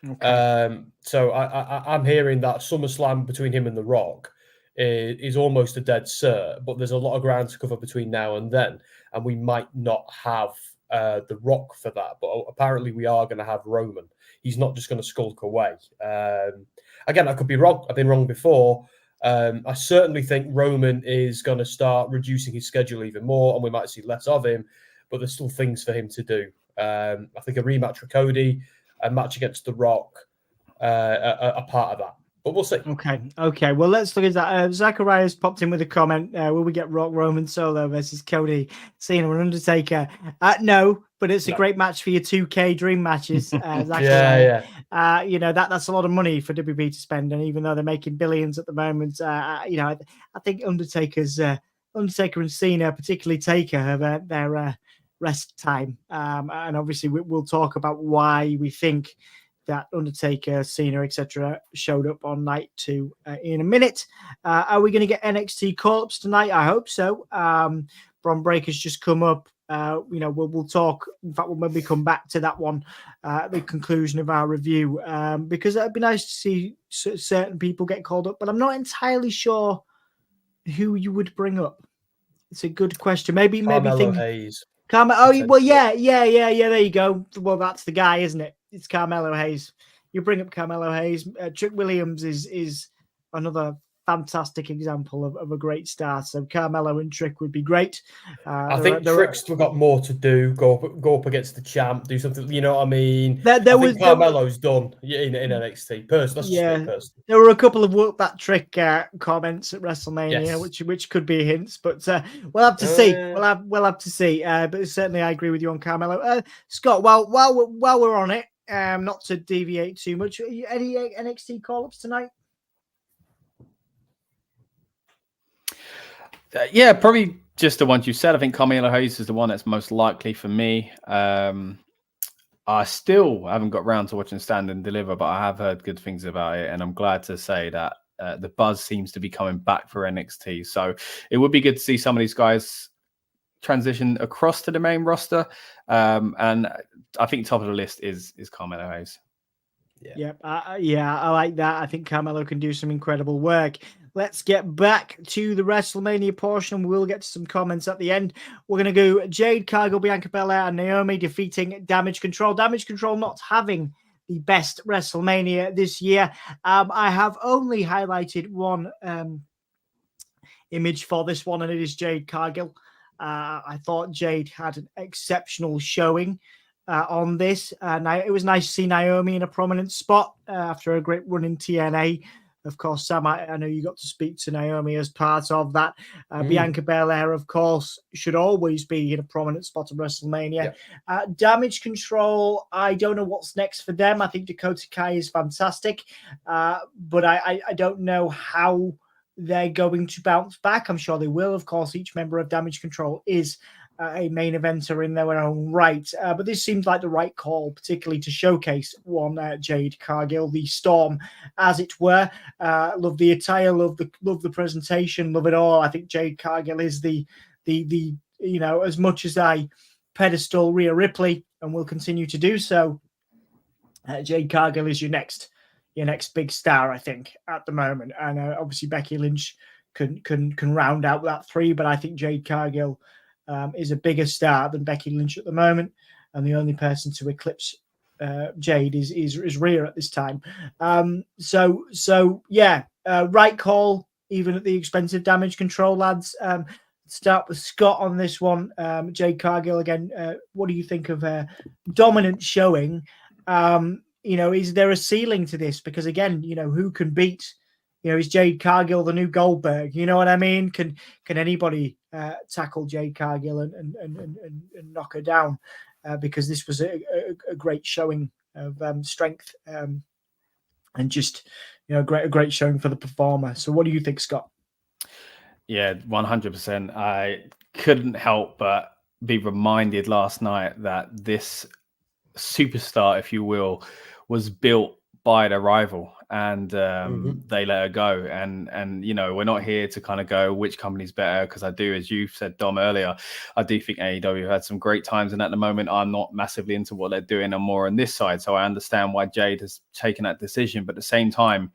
Okay. So I'm hearing that SummerSlam between him and The Rock is almost a dead cert, but there's a lot of ground to cover between now and then, and we might not have The Rock for that, but apparently we are going to have Roman. He's not just going to skulk away. Again, I could be wrong. I've been wrong before. I certainly think Roman is going to start reducing his schedule even more, and we might see less of him, but there's still things for him to do. I think a rematch with Cody, a match against The Rock, a part of that. But we'll see. Okay. Well, let's look at that. Zacharias popped in with a comment. Will we get Rock Roman Solo versus Cody, Cena, and Undertaker? No, but it's a great match for your 2K dream matches. Yeah. That's a lot of money for WWE to spend, and even though they're making billions at the moment, I think Undertaker and Cena, particularly Taker, have their rest time, and obviously we'll talk about why we think that Undertaker, Cena, etc. showed up on night 2 in a minute. Are we going to get NXT call-ups tonight? I hope so. Bron Breaker's just come up. We'll talk. In fact, we'll maybe come back to that one at the conclusion of our review, because it'd be nice to see certain people get called up, but I'm not entirely sure who you would bring up. It's a good question. Maybe Hayes. Well, yeah. There you go. Well, that's the guy, isn't it? It's Carmelo Hayes. You bring up Carmelo Hayes. Trick Williams is another fantastic example of a great star. So Carmelo and Trick would be great. I think Trick's still got more to do. Go up against the champ. Do something. You know what I mean? I think Carmelo's done in NXT. Personally, there were a couple of work that Trick comments at WrestleMania, which could be hints, but we'll have to see. We'll have to see. But certainly, I agree with you on Carmelo. Scott, while we're on it, not to deviate too much, any NXT call-ups tonight? Yeah, probably just the ones you said. I think Carmelo Hayes is the one that's most likely for me. I still haven't got round to watching Stand and Deliver, but I have heard good things about it, and I'm glad to say that the buzz seems to be coming back for NXT. So it would be good to see some of these guys transition across to the main roster. And I think top of the list is Carmelo Hayes. I like that. I think Carmelo can do some incredible work. Let's get back to the WrestleMania portion. We'll get to some comments at the end. We're going to go Jade Cargill, Bianca Belair, and Naomi defeating Damage Control. Damage Control not having the best WrestleMania this year. I have only highlighted one image for this one, and it is Jade Cargill. I thought Jade had an exceptional showing on this. It was nice to see Naomi in a prominent spot after a great run in TNA. Of course, Sam, I know you got to speak to Naomi as part of that. Bianca Belair, of course, should always be in a prominent spot of WrestleMania. Damage Control, I don't know what's next for them. I think Dakota Kai is fantastic, but I don't know how they're going to bounce back. I'm sure they will. Of course, each member of Damage Control is a main eventer in their own right. But this seems like the right call, particularly to showcase one Jade Cargill, the Storm, as it were. Love the attire, love the presentation, love it all. I think Jade Cargill is the as much as I pedestal Rhea Ripley and will continue to do so, Jade Cargill is your next big star, I think, at the moment. And obviously Becky Lynch can round out that 3, but I think Jade Cargill is a bigger star than Becky Lynch at the moment, and the only person to eclipse Jade is Rhea at this time. Right call, even at the expense of Damage Control, lads. Start with Scott on this one. Jade Cargill again. What do you think of dominant showing? Is there a ceiling to this? Because again, who can beat? Is Jade Cargill the new Goldberg? You know what I mean? Can anybody tackle Jade Cargill and knock her down? Because this was a great showing of strength and just a great showing for the performer. So what do you think, Scott? Yeah, 100%. I couldn't help but be reminded last night that this superstar, if you will, was built by their rival, and they let her go. And you know, we're not here to kind of go which company's better, because I do, as you said, Dom, earlier, I do think AEW had some great times, and at the moment I'm not massively into what they're doing. I'm more on this side, so I understand why Jade has taken that decision, but at the same time,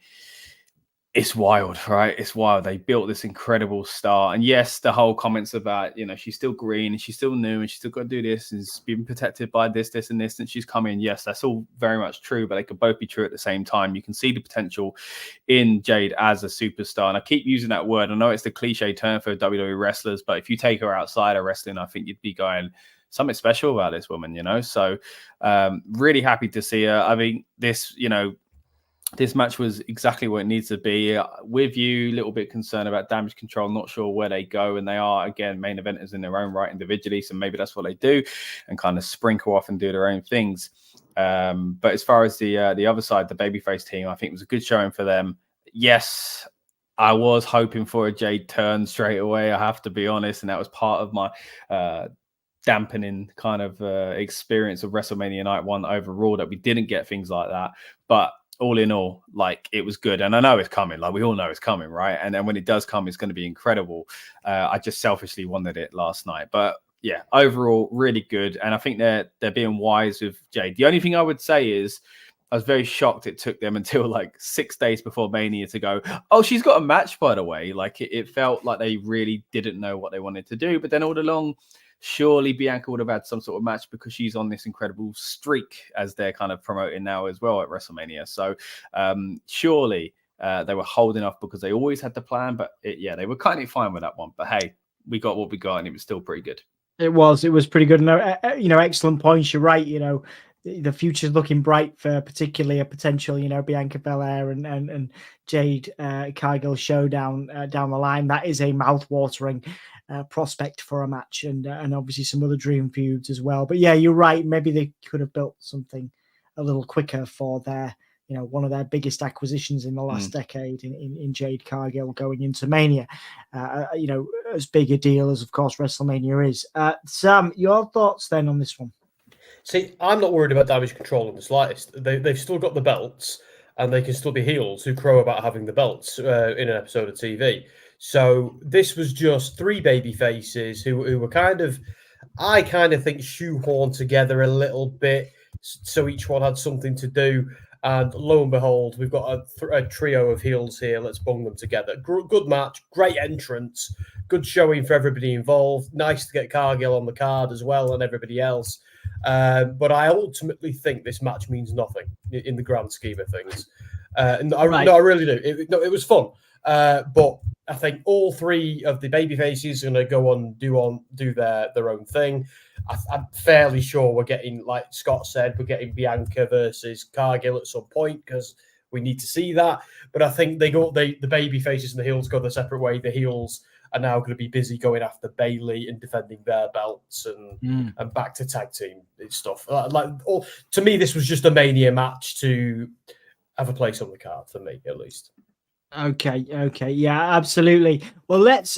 it's wild, right? It's wild. They built this incredible star. And yes, the whole comments about, you know, she's still green and she's still new and she's still got to do this and she's being protected by this, this, and this, and she's coming. Yes, that's all very much true, but they could both be true at the same time. You can see the potential in Jade as a superstar. And I keep using that word. I know it's the cliche term for WWE wrestlers, but if you take her outside of wrestling, I think you'd be going, something special about this woman, you know? So really happy to see her. I mean, this, you know, this match was exactly what it needs to be. With you, a little bit concerned about Damage Control. Not sure where they go. And they are, again, main eventers in their own right individually. So maybe that's what they do and kind of sprinkle off and do their own things. But as far as the other side, the babyface team, I think it was a good showing for them. Yes, I was hoping for a Jade turn straight away, I have to be honest. And that was part of my dampening kind of experience of WrestleMania Night 1 overall, that we didn't get things like that. But all in all, like, it was good. And I know it's coming. Like, we all know it's coming, right? And then when it does come, it's going to be incredible. I just selfishly wanted it last night. But yeah, overall, really good. And I think they're being wise with Jade. The only thing I would say is I was very shocked it took them until like 6 days before Mania to go, oh, she's got a match, by the way. Like, it felt like they really didn't know what they wanted to do. But then all along, surely Bianca would have had some sort of match, because she's on this incredible streak, as they're kind of promoting now as well at WrestleMania. So surely they were holding off because they always had the plan. But they were kind of fine with that one. But hey, we got what we got, and it was still pretty good. It was pretty good. And, you know, excellent points. You're right. You know, the future's looking bright for particularly a potential, you know, Bianca Belair and Jade Cargill showdown down the line. That is a mouth-watering prospect for a match, and obviously some other dream feuds as well. But yeah, you're right. Maybe they could have built something a little quicker for their, you know, one of their biggest acquisitions in the last decade in Jade Cargill going into Mania. You know, as big a deal as, of course, WrestleMania is. Sam, your thoughts then on this one? See, I'm not worried about Damage Control in the slightest. They've still got the belts, and they can still be heels who crow about having the belts in an episode of TV. So this was just three baby faces who were I kind of think shoehorned together a little bit, so each one had something to do. And lo and behold, we've got a trio of heels here. Let's bung them together. Good match, great entrance, good showing for everybody involved. Nice to get Cargill on the card as well, and everybody else. But I ultimately think this match means nothing in the grand scheme of things. No, I really do. It was fun. But I think all three of the baby faces are going to go on do their own thing. I'm fairly sure we're getting, like Scott said, we're getting Bianca versus Cargill at some point, because we need to see that. But I think the baby faces and the heels go their separate way. The heels are now going to be busy going after Bayley and defending their belts and back to tag team stuff. To me, this was just a Mania match to have a place on the card, for me at least. Okay, yeah, absolutely. Well, let's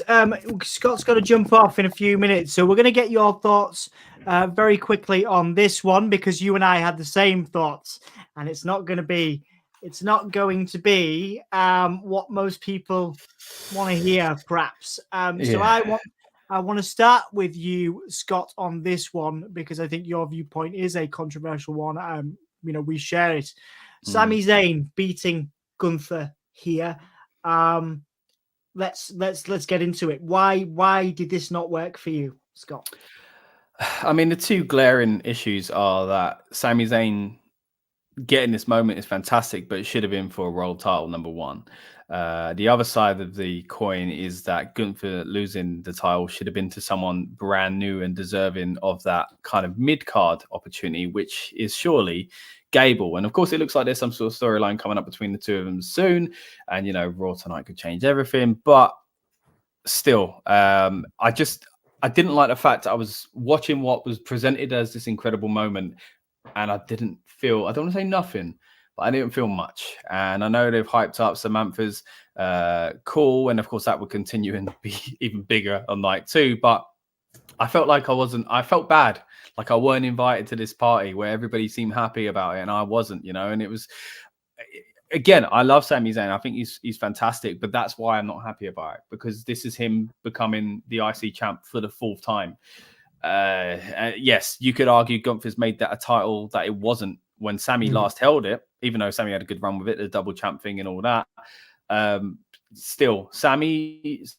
Scott's got to jump off in a few minutes, so we're going to get your thoughts very quickly on this one, because you and I had the same thoughts, and it's not going to be what most people want to hear, perhaps. So I want to start with you, Scott, on this one, because I think your viewpoint is a controversial one. You know, we share it. Sami Zayn beating Gunther here. Let's get into it. Why did this not work for you, Scott? I mean, the two glaring issues are that Sami Zayn getting this moment is fantastic, but it should have been for a world title, number one. The other side of the coin is that Gunther losing the title should have been to someone brand new and deserving of that kind of mid-card opportunity, which is surely Gable. And of course, it looks like there's some sort of storyline coming up between the two of them soon. And, you know, Raw tonight could change everything. But still, I didn't like the fact that I was watching what was presented as this incredible moment, and I don't want to say nothing, but I didn't feel much. And I know they've hyped up Samantha's cool, and of course that would continue and be even bigger on night 2. But I felt like I felt bad, like I weren't invited to this party where everybody seemed happy about it, and I wasn't, you know. And it was again, I love Sami Zayn. I think he's fantastic, but that's why I'm not happy about it, because this is him becoming the IC champ for the 4th time. Yes, you could argue Gunther's made that a title that it wasn't when Sami last held it, even though Sami had a good run with it, the double champ thing and all that. Still, Sami's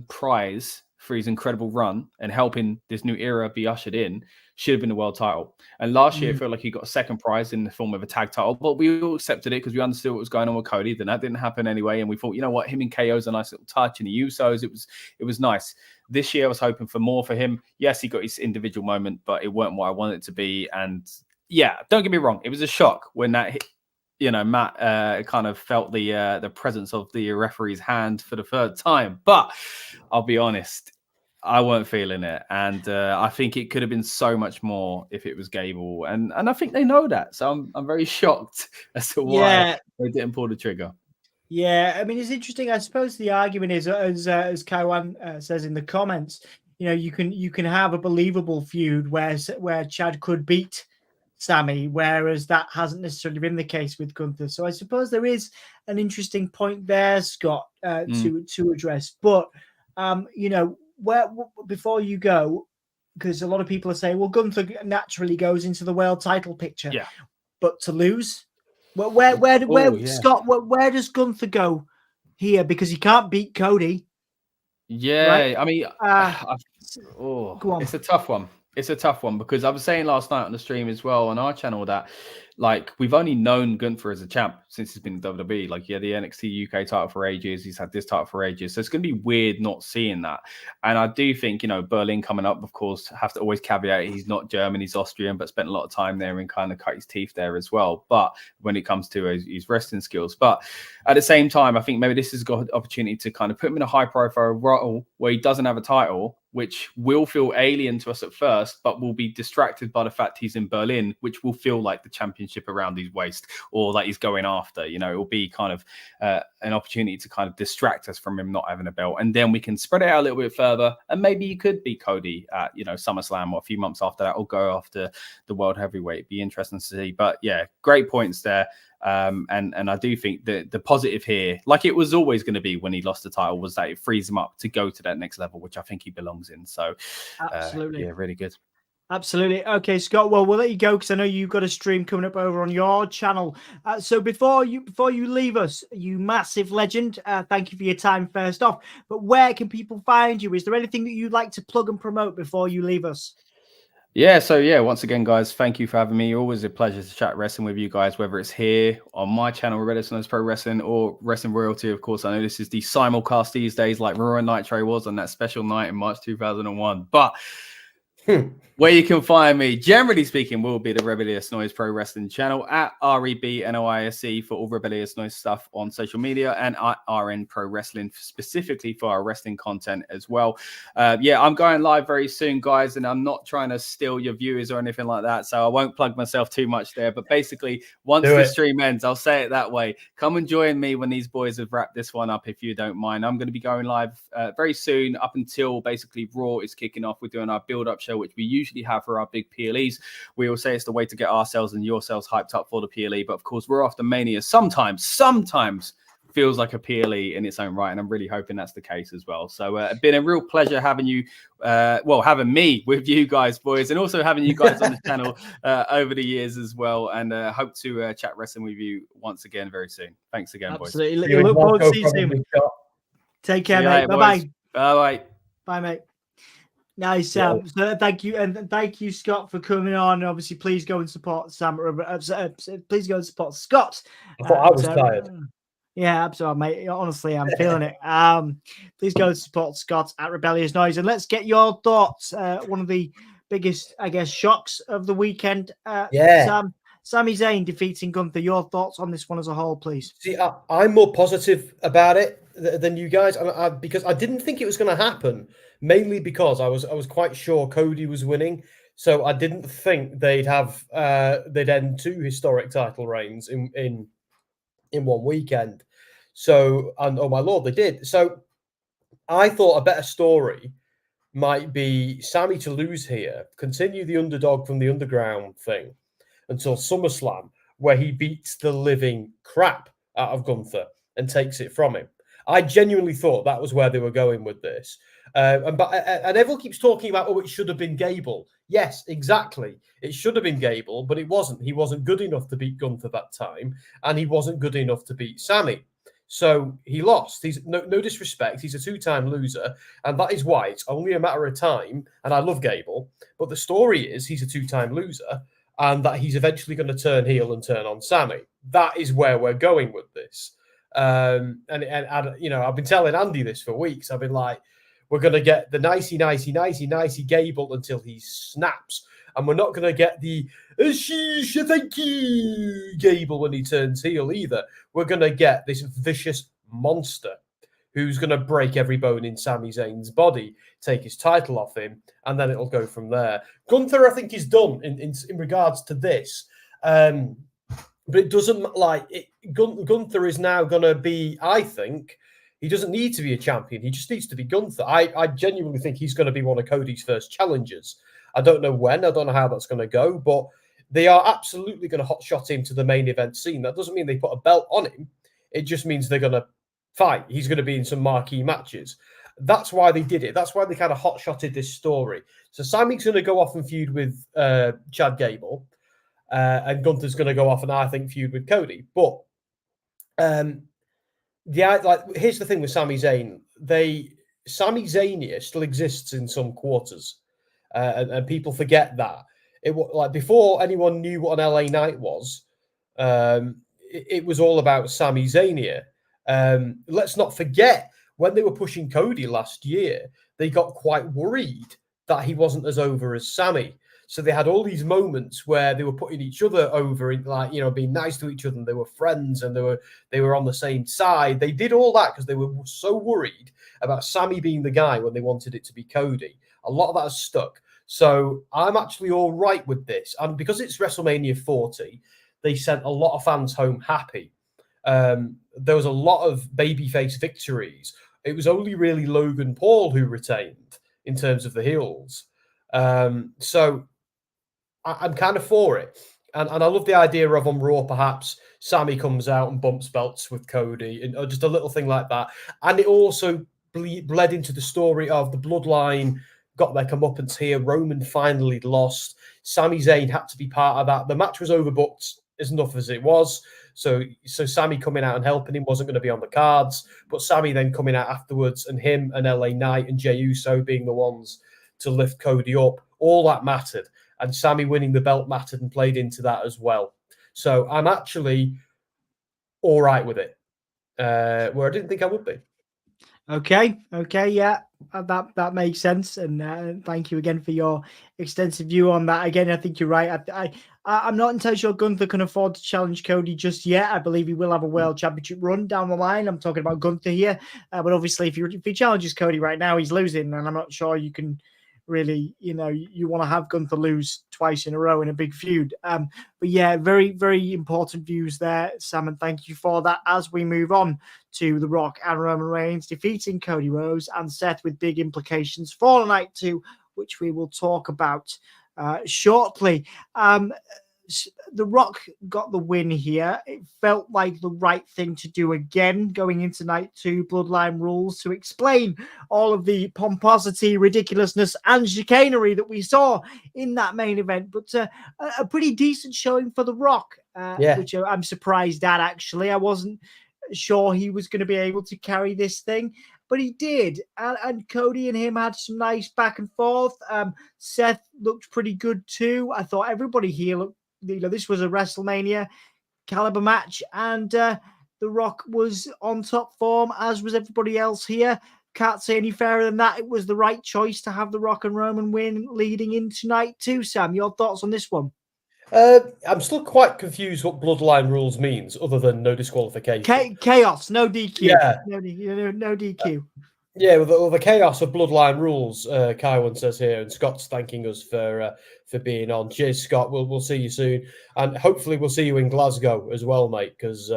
prize for his incredible run and helping this new era be ushered in should have been the world title. And last year, I feel like he got a second prize in the form of a tag title, but we all accepted it because we understood what was going on with Cody. Then that didn't happen anyway, and we thought, you know what, him and KO's a nice little touch, and the Usos, it was nice. This year, I was hoping for more for him. Yes, he got his individual moment, but it weren't what I wanted it to be. And yeah, don't get me wrong, it was a shock when that hit. You know, Matt kind of felt the presence of the referee's hand for the 3rd time. But I'll be honest, I weren't feeling it. And I think it could have been so much more if it was Gable. And I think they know that. So I'm very shocked as to why they didn't pull the trigger. Yeah, I mean, it's interesting. I suppose the argument is, as Kaiwan says in the comments, you know, you can have a believable feud where Chad could beat Sami, whereas that hasn't necessarily been the case with Gunther. So I suppose there is an interesting point there, Scott, to address. But you know, before you go, because a lot of people are saying, well, Gunther naturally goes into the world title picture, but to lose, well, Scott, where does Gunther go here? Because he can't beat Cody. Yeah, right? I mean, it's a tough one. It's a tough one because I was saying last night on the stream as well on our channel that, like, we've only known Gunther as a champ since he's been in WWE. Like, he had the NXT UK title for ages. He's had this title for ages. So it's going to be weird not seeing that. And I do think, you know, Berlin coming up, of course, have to always caveat he's not German, he's Austrian, but spent a lot of time there and kind of cut his teeth there as well. But when it comes to his wrestling skills. But at the same time, I think maybe this has got an opportunity to kind of put him in a high profile role where he doesn't have a title, which will feel alien to us at first, but will be distracted by the fact he's in Berlin, which will feel like the championship around his waist or that he's going after. You know, it will be kind of an opportunity to kind of distract us from him not having a belt. And then we can spread it out a little bit further. And maybe you could beat Cody at, you know, SummerSlam or a few months after that, or go after the World Heavyweight. It'd be interesting to see. But yeah, great points there. And I do think that the positive here, like it was always going to be when he lost the title, was that it frees him up to go to that next level, which I think he belongs in. So absolutely, yeah, really good. Absolutely. Okay, Scott. Well, we'll let you go because I know you've got a stream coming up over on your channel. So before you leave us, you massive legend, thank you for your time first off. But where can people find you? Is there anything that you'd like to plug and promote before you leave us? Yeah, so yeah, once again, guys, thank you for having me. Always a pleasure to chat wrestling with you guys, whether it's here on my channel, Wrestlemania Pro Wrestling, or Wrestling Royalty. Of course, I know this is the simulcast these days, like Raw and Nitro was on that special night in March 2001. But where you can find me, generally speaking, will be the Rebellious Noise Pro Wrestling channel at REBNOISE for all Rebellious Noise stuff on social media, and at RN Pro Wrestling specifically for our wrestling content as well. Yeah, I'm going live very soon, guys, and I'm not trying to steal your viewers or anything like that, so I won't plug myself too much there. But basically, once the stream ends, I'll say it that way. Come and join me when these boys have wrapped this one up, if you don't mind. I'm going to be going live very soon, up until basically Raw is kicking off. We're doing our build-up show, which we usually have for our big PLEs. We will say it's the way to get ourselves and yourselves hyped up for the PLE, but of course Raw After Mania sometimes feels like a PLE in its own right, and I'm really hoping that's the case as well. So it's been a real pleasure having you, having me with you guys, boys, and also having you guys on the channel over the years as well, and hope to chat wrestling with you once again very soon. Thanks again, boys. Absolutely. Look forward to seeing you soon. Take care, mate. Bye-bye. Bye-bye. Bye, mate. Nice, Sam. So thank you, and thank you, Scott, for coming on. Obviously, please go and support Sam. Please go and support Scott. I thought I was tired. Yeah, absolutely, mate. Honestly, I'm feeling it. Please go and support Scott at Rebellious Noise, and let's get your thoughts. One of the biggest, I guess, shocks of the weekend. Sami Zayn defeating Gunther. Your thoughts on this one as a whole, please. See, I'm more positive about it than you guys, because I didn't think it was going to happen. Mainly because I was quite sure Cody was winning, so I didn't think they'd end two historic title reigns in one weekend. So, and oh my lord, they did. So I thought a better story might be Sami to lose here, continue the underdog from the underground thing until SummerSlam, where he beats the living crap out of Gunther and takes it from him. I genuinely thought that was where they were going with this. And everyone keeps talking about, oh, it should have been Gable. Yes, exactly. It should have been Gable, but it wasn't. He wasn't good enough to beat Gunther that time, and he wasn't good enough to beat Sammy. So he lost. He's no disrespect. He's a two-time loser, and that is why it's only a matter of time. And I love Gable, but the story is he's a two-time loser, and that he's eventually going to turn heel and turn on Sammy. That is where we're going with this. And you know, I've been telling Andy this for weeks. I've been like, we're going to get the nicey Gable until he snaps. And we're not going to get the thank you Gable when he turns heel either. We're going to get this vicious monster who's going to break every bone in Sami Zayn's body, take his title off him, and then it'll go from there. Gunther, I think, is done in regards to this. But it doesn't like it. Gunther is now going to be, I think, he doesn't need to be a champion. He just needs to be Gunther. I genuinely think he's going to be one of Cody's first challengers. I don't know when. I don't know how that's going to go, but they are absolutely going to hotshot him to the main event scene. That doesn't mean they put a belt on him. It just means they're going to fight. He's going to be in some marquee matches. That's why they did it. That's why they kind of hotshotted this story. So Sammy's going to go off and feud with Chad Gable. And Gunther's going to go off and I think feud with Cody. But here's the thing with Sami Zayn. Sami Zaynia still exists in some quarters. And people forget that. It was like before anyone knew what an LA Knight was, it was all about Sami Zaynia. Let's not forget when they were pushing Cody last year, they got quite worried that he wasn't as over as Sami. So they had all these moments where they were putting each other over, in, like, you know, being nice to each other, and they were friends and they were on the same side. They did all that because they were so worried about Sami being the guy when they wanted it to be Cody. A lot of that has stuck. So I'm actually all right with this. And because it's WrestleMania 40, they sent a lot of fans home happy. There was a lot of babyface victories. It was only really Logan Paul who retained in terms of the heels. So I'm kind of for it. And I love the idea of on Raw, perhaps Sami comes out and bumps belts with Cody, and just a little thing like that. And it also bled into the story of the Bloodline got their comeuppance here. Roman finally lost. Sami Zayn had to be part of that. The match was overbooked as enough as it was. So Sami coming out and helping him wasn't going to be on the cards. But Sami then coming out afterwards, and him and LA Knight and Jey Uso being the ones to lift Cody up, all that mattered. And Sami winning the belt mattered and played into that as well. So I'm actually all right with it, where I didn't think I would be. Okay, yeah, that makes sense, and thank you again for your extensive view on that. Again, I think you're right. I'm not entirely sure Gunther can afford to challenge Cody just yet. I believe he will have a World Championship run down the line. I'm talking about Gunther here, but obviously, if he challenges Cody right now, he's losing, and I'm not sure you can really, you want to have Gunther lose twice in a row in a big feud. But yeah, very, very important views there, Sam, and thank you for that. As we move on to The Rock and Roman Reigns defeating Cody Rhodes and Seth with big implications for Night 2, which we will talk about shortly. The Rock got the win here. It felt like the right thing to do again going into Night 2 Bloodline Rules to explain all of the pomposity, ridiculousness, and chicanery that we saw in that main event. But a pretty decent showing for The Rock, which I'm surprised at, actually. I wasn't sure he was going to be able to carry this thing, but he did. And Cody and him had some nice back and forth. Seth looked pretty good too. I thought everybody here looked, this was a WrestleMania caliber match, and The Rock was on top form, as was everybody else here. Can't say any fairer than that. It was the right choice to have The Rock and Roman win leading into Night 2. Sam, your thoughts on this one? I'm still quite confused what Bloodline Rules means, other than no disqualification. Chaos, no DQ. Yeah. No DQ. Yeah, well, the chaos of Bloodline Rules, Kaiwan says here, and Scott's thanking us for being on. Cheers, Scott. We'll see you soon, and hopefully we'll see you in Glasgow as well, mate. Because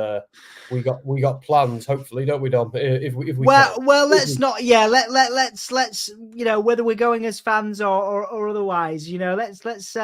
we got plans. Hopefully, don't we, Dom? If we let's not. Yeah, let's whether we're going as fans or otherwise, let's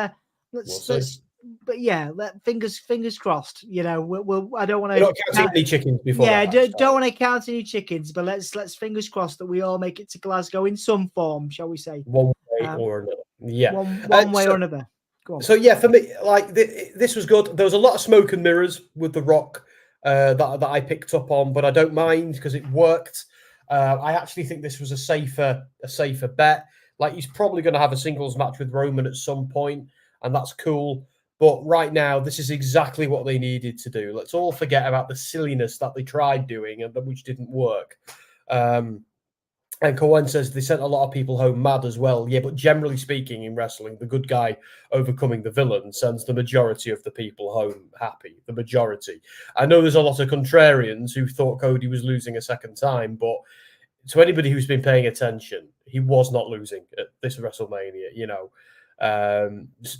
but yeah, fingers crossed. You know, I don't want We're not to counting any chickens before. Yeah, that match, don't want to count any chickens, but let's fingers crossed that we all make it to Glasgow in some form, shall we say? one way or another. Yeah, one way or another. Go on. So yeah, for me, like this was good. There was a lot of smoke and mirrors with The Rock that I picked up on, but I don't mind because it worked. I actually think this was a safer bet. Like he's probably going to have a singles match with Roman at some point, and that's cool. But right now, this is exactly what they needed to do. Let's all forget about the silliness that they tried doing and which didn't work. And Cohen says they sent a lot of people home mad as well. Yeah, but generally speaking, in wrestling, the good guy overcoming the villain sends the majority of the people home happy. The majority. I know there's a lot of contrarians who thought Cody was losing a second time, but to anybody who's been paying attention, he was not losing at this WrestleMania. You know,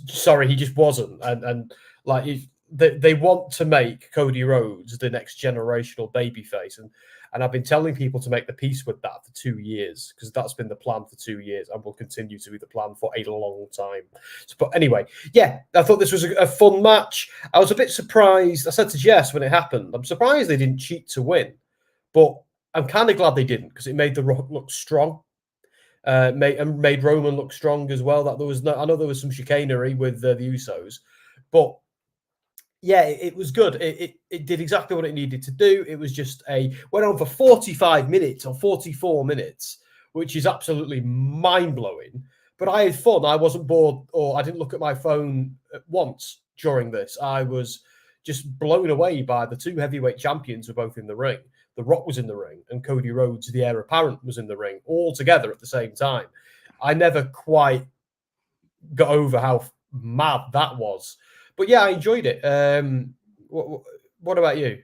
sorry, he just wasn't. And like they want to make Cody Rhodes the next generational babyface, and I've been telling people to make the peace with that for 2 years because that's been the plan for 2 years and will continue to be the plan for a long time. So, but anyway, yeah, I thought this was a fun match. I was a bit surprised. I said to Jess when it happened, I'm surprised they didn't cheat to win, but I'm kind of glad they didn't because it made The Rock look strong. Made Roman look strong as well. That I know there was some chicanery with the Usos, but yeah, it was good. It did exactly what it needed to do. It was just went on for 45 minutes or 44 minutes, which is absolutely mind-blowing. But I had fun. I wasn't bored or I didn't look at my phone once during this. I was just blown away by the two heavyweight champions were both in the ring. The Rock was in the ring and Cody Rhodes, the heir apparent, was in the ring all together at the same time. I never quite got over how mad that was. But yeah, I enjoyed it. What about you?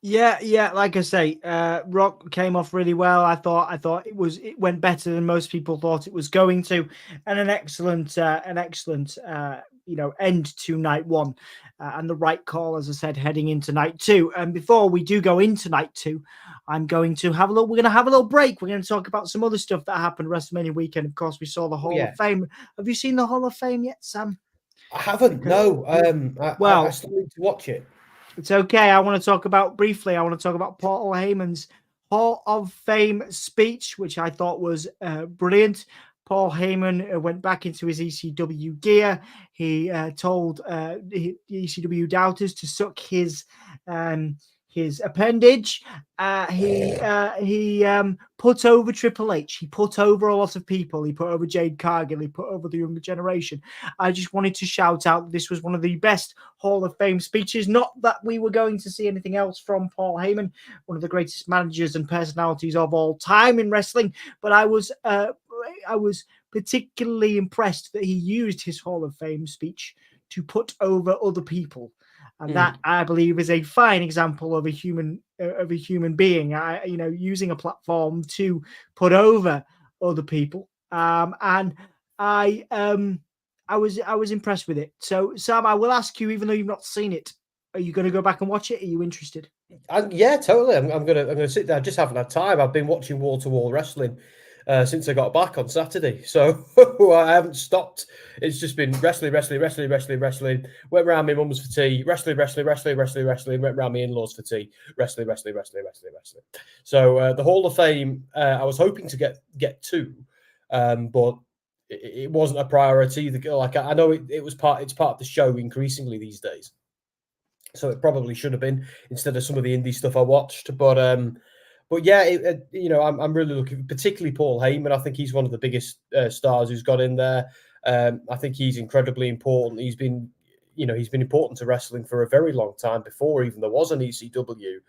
Yeah. Like I say, Rock came off really well. I thought it went better than most people thought it was going to, and an excellent end to night one, and the right call, as I said, heading into night two. And before we do go into night two, we're going to have a little break. We're going to talk about some other stuff that happened WrestleMania weekend. Of course, we saw the Hall of Fame. Have you seen the Hall of Fame yet, Sam? I haven't. No. I still need to watch it. It's okay. I want to talk about Paul Heyman's Hall of Fame speech, which I thought was brilliant. Paul Heyman went back into his ECW gear. He told the ECW doubters to suck his appendage. He put over Triple H. He put over a lot of people. He put over Jade Cargill. He put over the younger generation. I just wanted to shout out this was one of the best Hall of Fame speeches. Not that we were going to see anything else from Paul Heyman, one of the greatest managers and personalities of all time in wrestling, but I was particularly impressed that he used his Hall of Fame speech to put over other people. And that, I believe, is a fine example of a human being, using a platform to put over other people. And I was impressed with it. So, Sam, I will ask you, even though you've not seen it, are you going to go back and watch it? Are you interested? Yeah, totally. I'm gonna sit there. I just haven't had time. I've been watching wall-to-wall wrestling since I got back on Saturday, so I haven't stopped. It's just been wrestling. Went round my mum's for tea. Wrestling. Went round my in-laws for tea. Wrestling. So the Hall of Fame, I was hoping to get to, but it wasn't a priority. Like I know it's part of the show increasingly these days. So it probably should have been instead of some of the indie stuff I watched. But yeah, I'm really looking, particularly Paul Heyman. I think he's one of the biggest stars who's got in there. I think he's incredibly important. He's been important to wrestling for a very long time before even there was an ECW.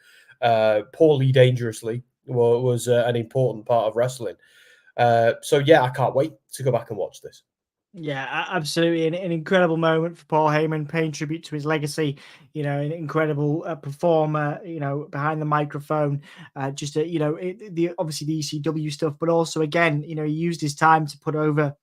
Poorly Dangerously was an important part of wrestling. So yeah, I can't wait to go back and watch this. Yeah, absolutely. An incredible moment for Paul Heyman, paying tribute to his legacy, an incredible performer, behind the microphone, obviously the ECW stuff, but also, again, he used his time to put over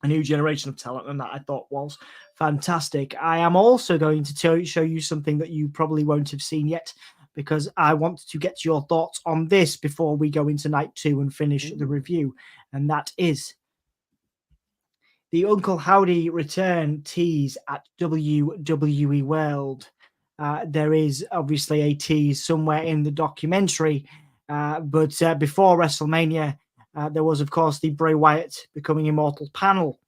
a new generation of talent, and that I thought was fantastic. I am also going to show you something that you probably won't have seen yet, because I want to get your thoughts on this before we go into night two and finish the review, and that is the Uncle Howdy return tease at WWE World. There is obviously a tease somewhere in the documentary, but before WrestleMania, there was, of course, the Bray Wyatt Becoming Immortal panel,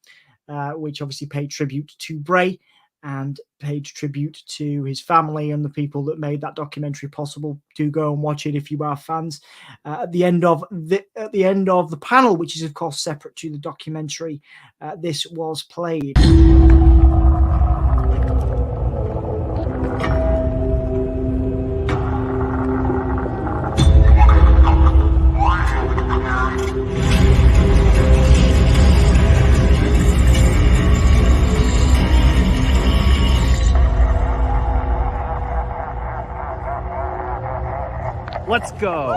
which obviously paid tribute to Bray and paid tribute to his family and the people that made that documentary possible. Do go and watch it if you are fans. At the end of the panel, which is of course separate to the documentary, this was played. Let's go.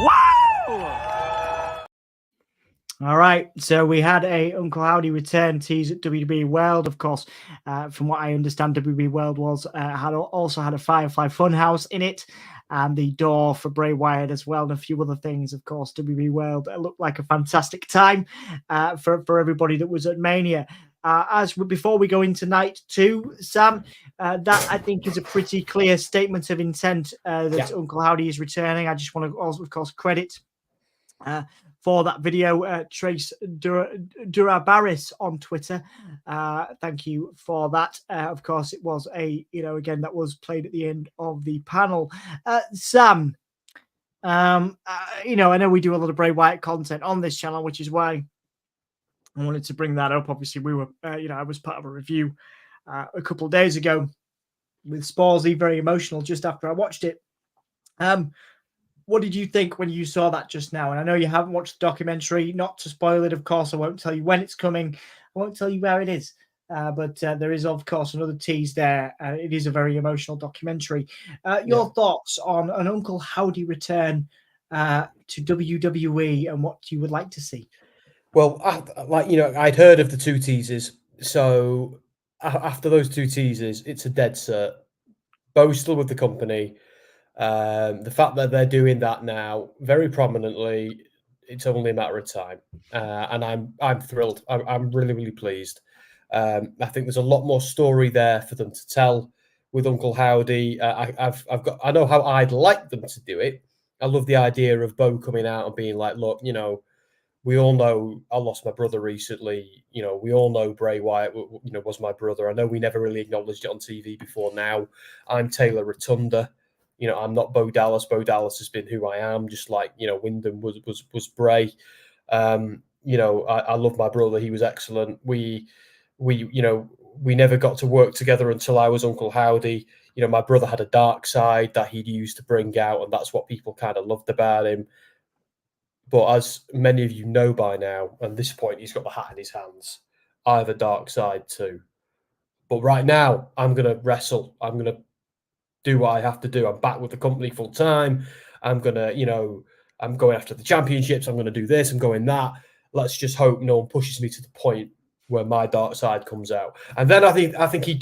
Wow! All right, so we had a Uncle Howdy return tease at WWE World. Of course, from what I understand, WWE World also had a Firefly Funhouse in it, and the door for Bray Wyatt as well, and a few other things. Of course, WWE World, it looked like a fantastic time for everybody that was at Mania. Before we go into night 2, Sam, that I think is a pretty clear statement of intent that Uncle Howdy is returning. I just want to also, of course, credit for that video, Trace Durabaris on Twitter. Thank you for that. Of course, it was again, that was played at the end of the panel. Sam, I know we do a lot of Bray Wyatt content on this channel, which is why I wanted to bring that up. Obviously, we were, I was part of a review a couple of days ago with Sporsy, very emotional just after I watched it. What did you think when you saw that just now? And I know you haven't watched the documentary. Not to spoil it, of course, I won't tell you when it's coming. I won't tell you where it is. But there is, of course, another tease there. It is a very emotional documentary. Your thoughts on an Uncle Howdy return to WWE and what you would like to see? Well, I'd heard of the 2 teasers. So after those 2 teasers, it's a dead cert. Bo's still with the company. The fact that they're doing that now very prominently, it's only a matter of time. And I'm thrilled. I'm really, really pleased. I think there's a lot more story there for them to tell with Uncle Howdy. I know how I'd like them to do it. I love the idea of Bo coming out and being like, look, we all know I lost my brother recently. We all know Bray Wyatt, was my brother. I know we never really acknowledged it on TV before. Now I'm Taylor Rotunda. I'm not Bo Dallas. Bo Dallas has been who I am, just like, Wyndham was Bray. I love my brother. He was excellent. We never got to work together until I was Uncle Howdy. My brother had a dark side that he'd used to bring out, and that's what people kind of loved about him. But as many of you know by now, at this point, he's got the hat in his hands. I have a dark side too. But right now, I'm going to wrestle. I'm going to do what I have to do. I'm back with the company full time. I'm going to, I'm going after the championships. I'm going to do this. I'm going that. Let's just hope no one pushes me to the point where my dark side comes out. And then I think he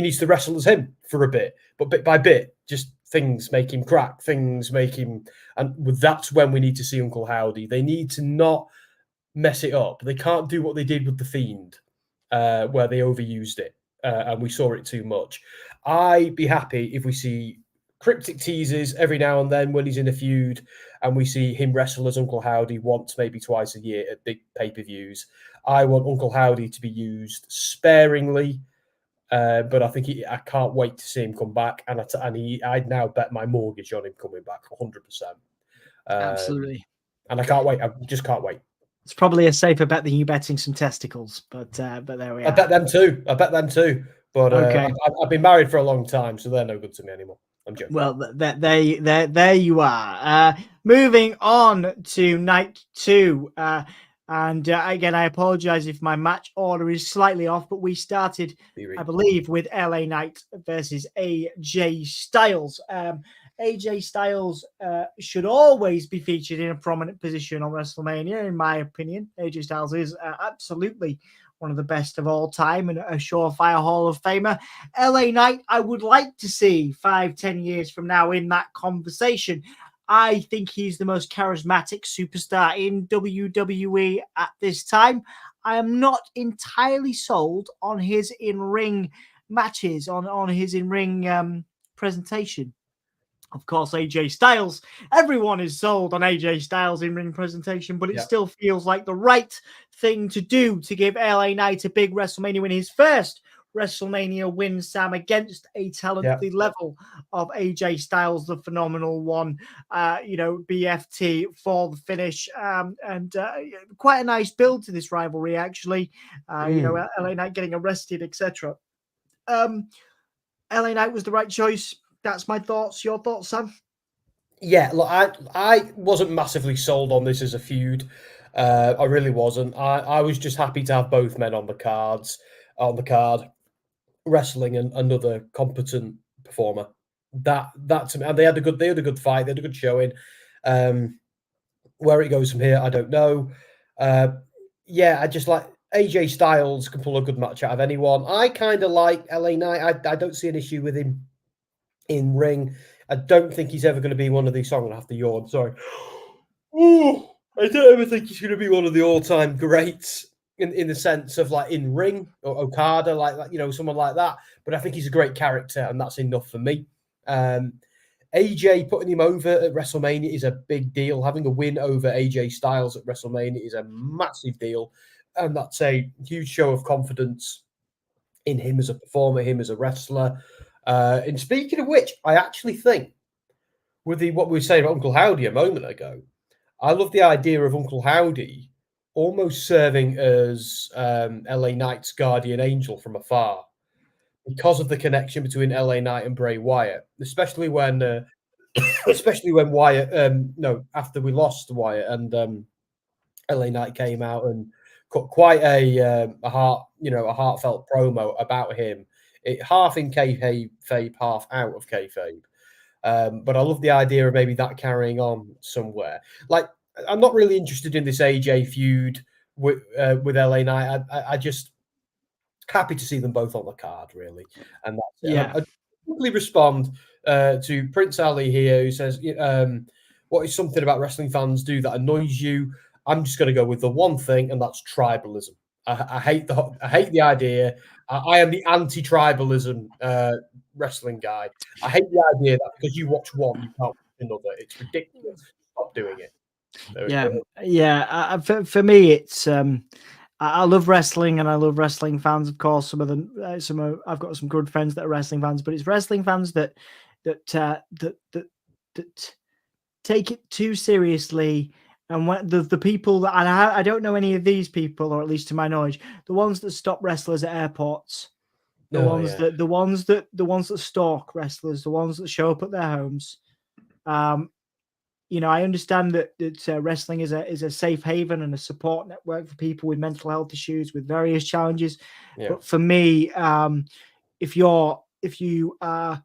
needs to wrestle as him for a bit. But bit by bit, just things make him crack. Things make him... And that's when we need to see Uncle Howdy. They need to not mess it up. They can't do what they did with The Fiend, where they overused it, and we saw it too much. I'd be happy if we see cryptic teases every now and then when he's in a feud, and we see him wrestle as Uncle Howdy once, maybe twice a year at big pay-per-views. I want Uncle Howdy to be used sparingly, but I can't wait to see him come back, and I'd now bet my mortgage on him coming back 100%. Absolutely. And I can't wait. I just can't wait. It's probably a safer bet than you betting some testicles, but there we are. I bet them too. But okay. I've been married for a long time, so they're no good to me anymore. I'm joking. Well, there you are. Moving on to night 2. And again, I apologize if my match order is slightly off, but we started, I believe, with LA Knight versus AJ Styles. AJ Styles should always be featured in a prominent position on WrestleMania, in my opinion. AJ Styles is absolutely one of the best of all time and a surefire Hall of Famer. LA Knight, I would like to see 5-10 years from now in that conversation. I think he's the most charismatic superstar in WWE at this time. I am not entirely sold on his in-ring matches, on his in-ring presentation. Of course, AJ Styles. Everyone is sold on AJ Styles in-ring presentation, but it still feels like the right thing to do to give LA Knight a big WrestleMania win, his first WrestleMania win, Sam, against a talent the level of AJ Styles, the phenomenal one. BFT for the finish, and quite a nice build to this rivalry, actually. LA Knight getting arrested, etc. LA Knight was the right choice. That's my thoughts. Your thoughts, Sam? Yeah, look, I wasn't massively sold on this as a feud. I really wasn't. I was just happy to have both men on the card, wrestling another competent performer. That to me, and they had a good fight. They had a good showing. Where it goes from here, I don't know. I just like AJ Styles can pull a good match out of anyone. I kind of like LA Knight. I don't see an issue with him in ring. I don't think he's ever going to be one of these. I'm going to have to yawn. Sorry. Ooh, I don't ever think he's going to be one of the all-time greats in the sense of like in ring or Okada, like someone like that. But I think he's a great character, and that's enough for me. AJ putting him over at WrestleMania is a big deal. Having a win over AJ Styles at WrestleMania is a massive deal, and that's a huge show of confidence in him as a performer, him as a wrestler. And speaking of which, I actually think with what we were saying about Uncle Howdy a moment ago, I love the idea of Uncle Howdy almost serving as LA Knight's guardian angel from afar because of the connection between LA Knight and Bray Wyatt, especially when Wyatt, after we lost Wyatt and LA Knight came out and cut quite a heartfelt promo about him. Half in kayfabe, half out of kayfabe. But I love the idea of maybe that carrying on somewhere. Like, I'm not really interested in this AJ feud with LA Knight. I just happy to see them both on the card, really. And that's it. Yeah. I quickly respond to Prince Ali here, who says, what is something about wrestling fans do that annoys you? I'm just going to go with the one thing, and that's tribalism. I hate the idea. I am the anti-tribalism wrestling guy. I hate the idea that because you watch one, you can't watch another. It's ridiculous. Stop doing it. For me, it's I love wrestling and I love wrestling fans. Of course, some of them, I've got some good friends that are wrestling fans, but it's wrestling fans that take it too seriously. And when the people that I don't know any of these people, or at least to my knowledge, the ones that stop wrestlers at airports, the ones that stalk wrestlers, the ones that show up at their homes. I understand that wrestling is a safe haven and a support network for people with mental health issues, with various challenges. Yeah. But for me, if you are,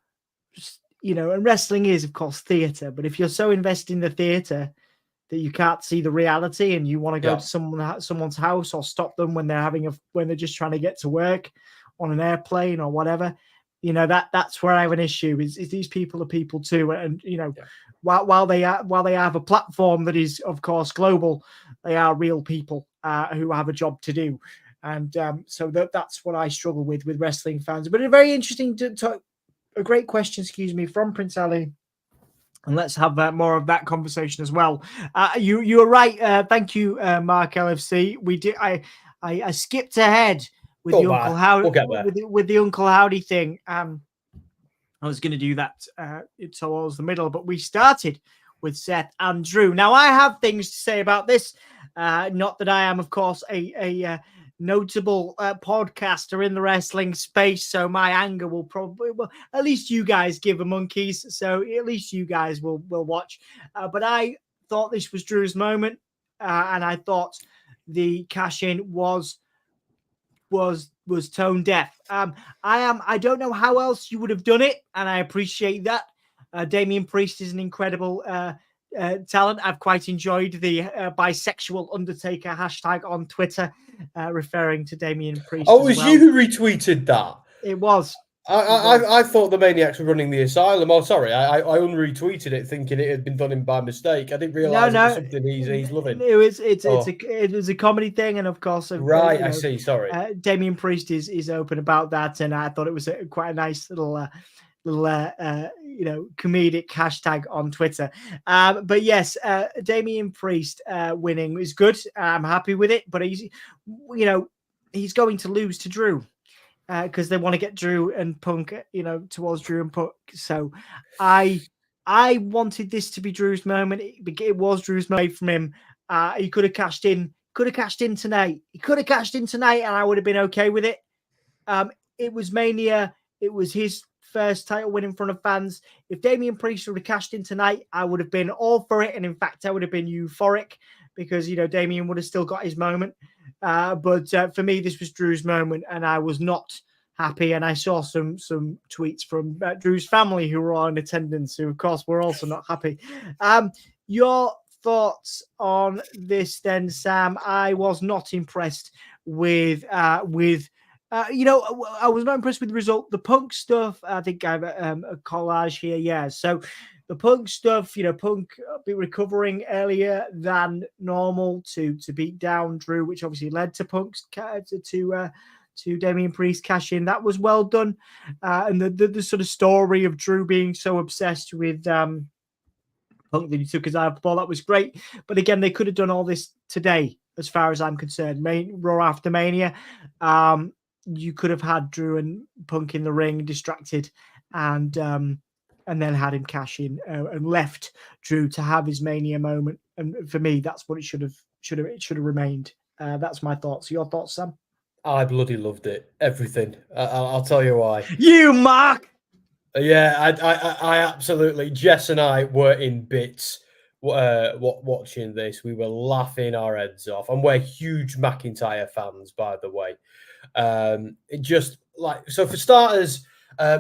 and wrestling is of course theater, but if you're so invested in the theater that you can't see the reality and you want to go to someone's house or stop them when they're just trying to get to work on an airplane or whatever, that's where I have an issue. Is these people are people too, and while they have a platform that is of course global, they are real people who have a job to do, and so that's what I struggle with wrestling fans. But a very interesting a great question, from Prince Ali. And let's have more of that conversation as well. You were right. Thank you, Mark LFC. We did. I skipped ahead with the Uncle Howdy with the Uncle Howdy thing. I was going to do that towards the middle, but we started with Seth and Drew. Now I have things to say about this. Not that I am, of course, a notable podcaster in the wrestling space, so my anger will probably, at least you guys give a monkeys, so at least you guys will watch. But I thought this was Drew's moment, and I thought the cash in was tone deaf. I don't know how else you would have done it, and I appreciate that. Damian Priest is an incredible talent. I've quite enjoyed the bisexual Undertaker hashtag on Twitter, referring to Damian Priest. Oh, it was you who retweeted that? It was. I thought the Maniacs were running the asylum. Oh, sorry, I unretweeted it thinking it had been done by mistake. I didn't realize it was something he's loving. It was a comedy thing, and of course, right. I see. Sorry, Damian Priest is open about that, and I thought it was quite a nice little comedic hashtag on Twitter. But yes, Damian Priest winning is good. I'm happy with it, but he's going to lose to Drew. Because they want to get Drew and Punk, towards Drew and Punk. So I wanted this to be Drew's moment. It was Drew's moment from him. He could have cashed in. Tonight. He could have cashed in tonight, and I would have been okay with it. It was Mania. It was his first title win in front of fans. If Damian Priest would have cashed in tonight, I would have been all for it. And in fact, I would have been euphoric because, Damian would have still got his moment. But for me, this was Drew's moment, and I was not happy. And I saw some tweets from Drew's family who were all in attendance, who, of course, were also not happy. Your thoughts on this, then, Sam? I was not impressed with. I was not impressed with the result. The Punk stuff, I think I have a collage here. Yeah, so. The Punk stuff, Punk be recovering earlier than normal to beat down Drew, which obviously led to Punk's to Damian Priest cash in. That was well done, and the sort of story of Drew being so obsessed with Punk that he took his eye off the ball, that was great. But again, they could have done all this today, as far as I'm concerned. Raw after Mania, you could have had Drew and Punk in the ring, distracted, and then had him cash in and left Drew to have his Mania moment. And for me, that's what it should have remained. That's my thoughts. Your thoughts, Sam? I bloody loved it. Everything. I'll tell you why. You, Mark. Yeah, I absolutely. Jess and I were in bits watching this. We were laughing our heads off, and we're huge McIntyre fans, by the way. It just so for starters,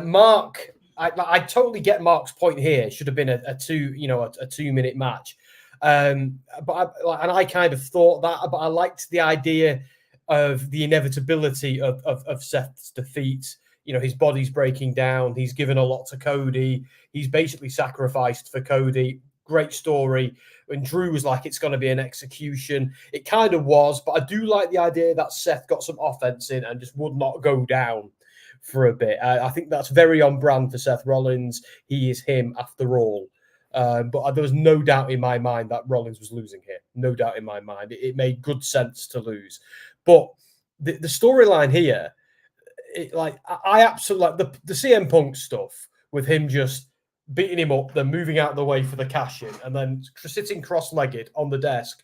Mark. I totally get Mark's point here. It should have been a 2-minute match. But I kind of thought that, but I liked the idea of the inevitability of Seth's defeat. His body's breaking down. He's given a lot to Cody. He's basically sacrificed for Cody. Great story. When Drew was like, it's going to be an execution. It kind of was, but I do like the idea that Seth got some offense in and just would not go down for a bit. I think that's very on brand for Seth Rollins. He is him after all. But there was no doubt in my mind that Rollins was losing here. No doubt in my mind. It made good sense to lose. But the storyline here, I absolutely like the CM Punk stuff with him just beating him up, then moving out of the way for the cash-in, and then sitting cross-legged on the desk,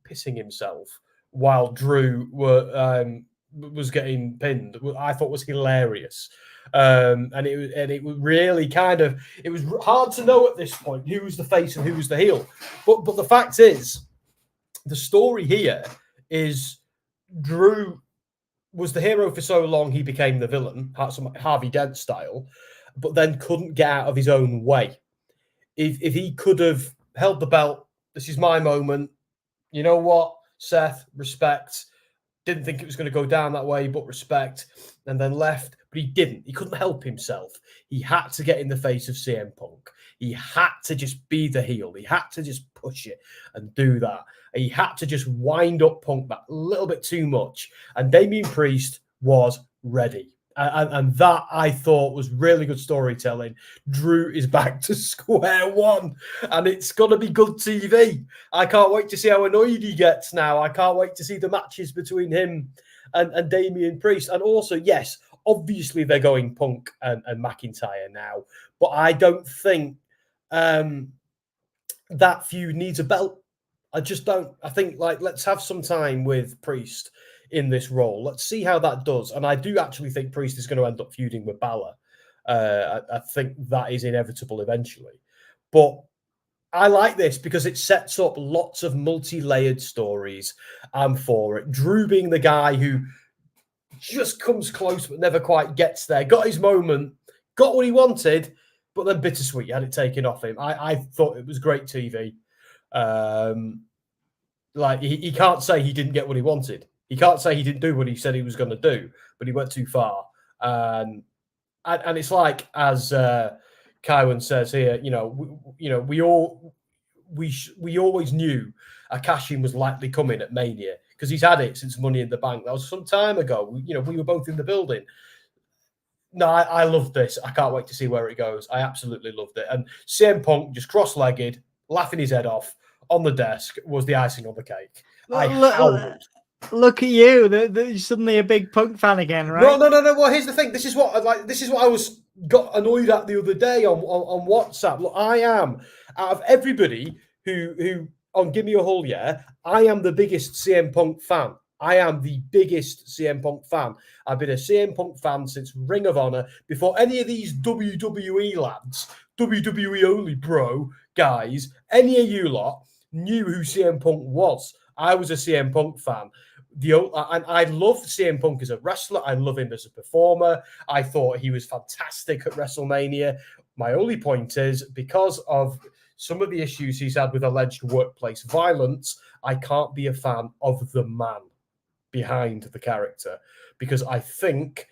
pissing himself while Drew was getting pinned. I thought was hilarious. And it was really it was hard to know at this point who was the face and who was the heel. But the fact is, the story here is Drew was the hero for so long he became the villain, Harvey Dent style, but then couldn't get out of his own way. If he could have held the belt, this is my moment. You know what, Seth, respect. Didn't think it was going to go down that way, but respect, and then left. But he didn't. He couldn't help himself. He had to get in the face of CM Punk. He had to just be the heel. He had to just push it and do that. He had to just wind up Punk that little bit too much. And Damian Priest was ready. And that, I thought, was really good storytelling. Drew is back to square one, and it's going to be good TV. I can't wait to see how annoyed he gets now. I can't wait to see the matches between him and Damian Priest. And also, yes, obviously they're going Punk and McIntyre now, but I don't think that feud needs a belt. I just don't. I think, let's have some time with Priest in this role. Let's see how that does. And I do actually think Priest is going to end up feuding with Balor. I think that is inevitable eventually. But I like this because it sets up lots of multi-layered stories. I'm for it. Drew being the guy who just comes close but never quite gets there. Got his moment, got what he wanted, but then bittersweet. He had it taken off him. I thought it was great TV. He can't say he didn't get what he wanted. He can't say he didn't do what he said he was going to do, but he went too far. and it's like, as Kaiwan says here, we always knew a cash-in was likely coming at Mania because he's had it since Money in the Bank. That was some time ago. We were both in the building. No, I love this. I can't wait to see where it goes. I absolutely loved it. And CM Punk just cross-legged, laughing his head off on the desk was the icing on the cake. I howled. Look at you! You're suddenly a big Punk fan again, right? No. Well, here's the thing. This is what I got annoyed at the other day on WhatsApp. Look, I am, out of everybody who on Give Me a Hole, yeah, I am the biggest CM Punk fan. I am the biggest CM Punk fan. I've been a CM Punk fan since Ring of Honor, before any of these WWE lads, WWE only bro guys, any of you lot knew who CM Punk was. I was a CM Punk fan. And I love CM Punk as a wrestler. I love him as a performer. I thought he was fantastic at WrestleMania. My only point is, because of some of the issues he's had with alleged workplace violence, I can't be a fan of the man behind the character, because I think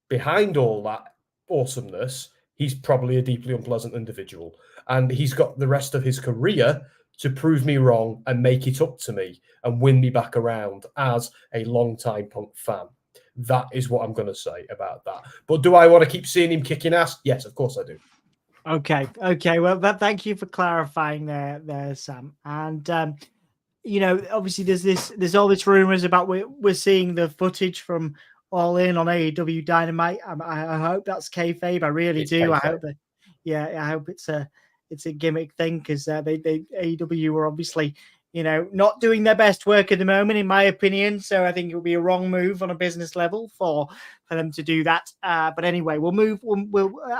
behind all that awesomeness, he's probably a deeply unpleasant individual, and he's got the rest of his career to prove me wrong and make it up to me and win me back around as a long-time Punk fan. That is what I'm going to say about that. But do I want to keep seeing him kicking ass? Yes, of course I do. Okay. Well, thank you for clarifying there, Sam. And obviously there's all this rumors about we're seeing the footage from All In on AEW Dynamite. I hope that's kayfabe. I really do. Kayfabe. I hope that. Yeah, I hope it's a gimmick thing, because they AEW were obviously not doing their best work at the moment, in my opinion. So I think it would be a wrong move on a business level for them to do that. But anyway,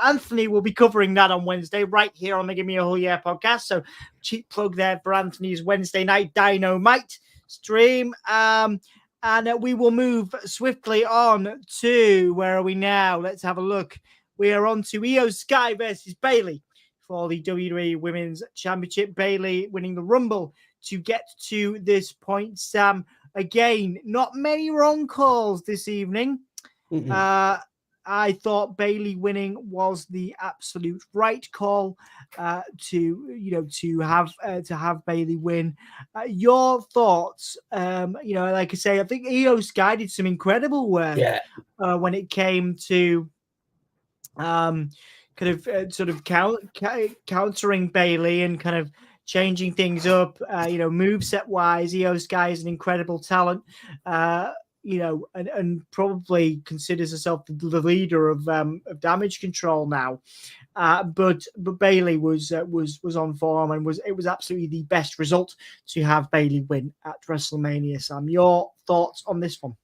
Anthony will be covering that on Wednesday right here on the Give Me a Hole Yeah podcast. So cheap plug there for Anthony's Wednesday night Dynamite stream. And we will move swiftly on to, where are we now? Let's have a look. We are on to Io Sky versus Bayley for the WWE Women's Championship. Bayley winning the Rumble to get to this point. Sam, again, not many wrong calls this evening. Mm-hmm. I thought Bayley winning was the absolute right call to have Bayley win. Your thoughts? Like I say, I think Io Sky did some incredible work when it came to countering Bayley and kind of changing things up, moveset wise. Io Sky is an incredible talent, and probably considers herself the leader of Damage Control now. But Bayley was on form, and it was absolutely the best result to have Bayley win at WrestleMania. Sam, your thoughts on this one?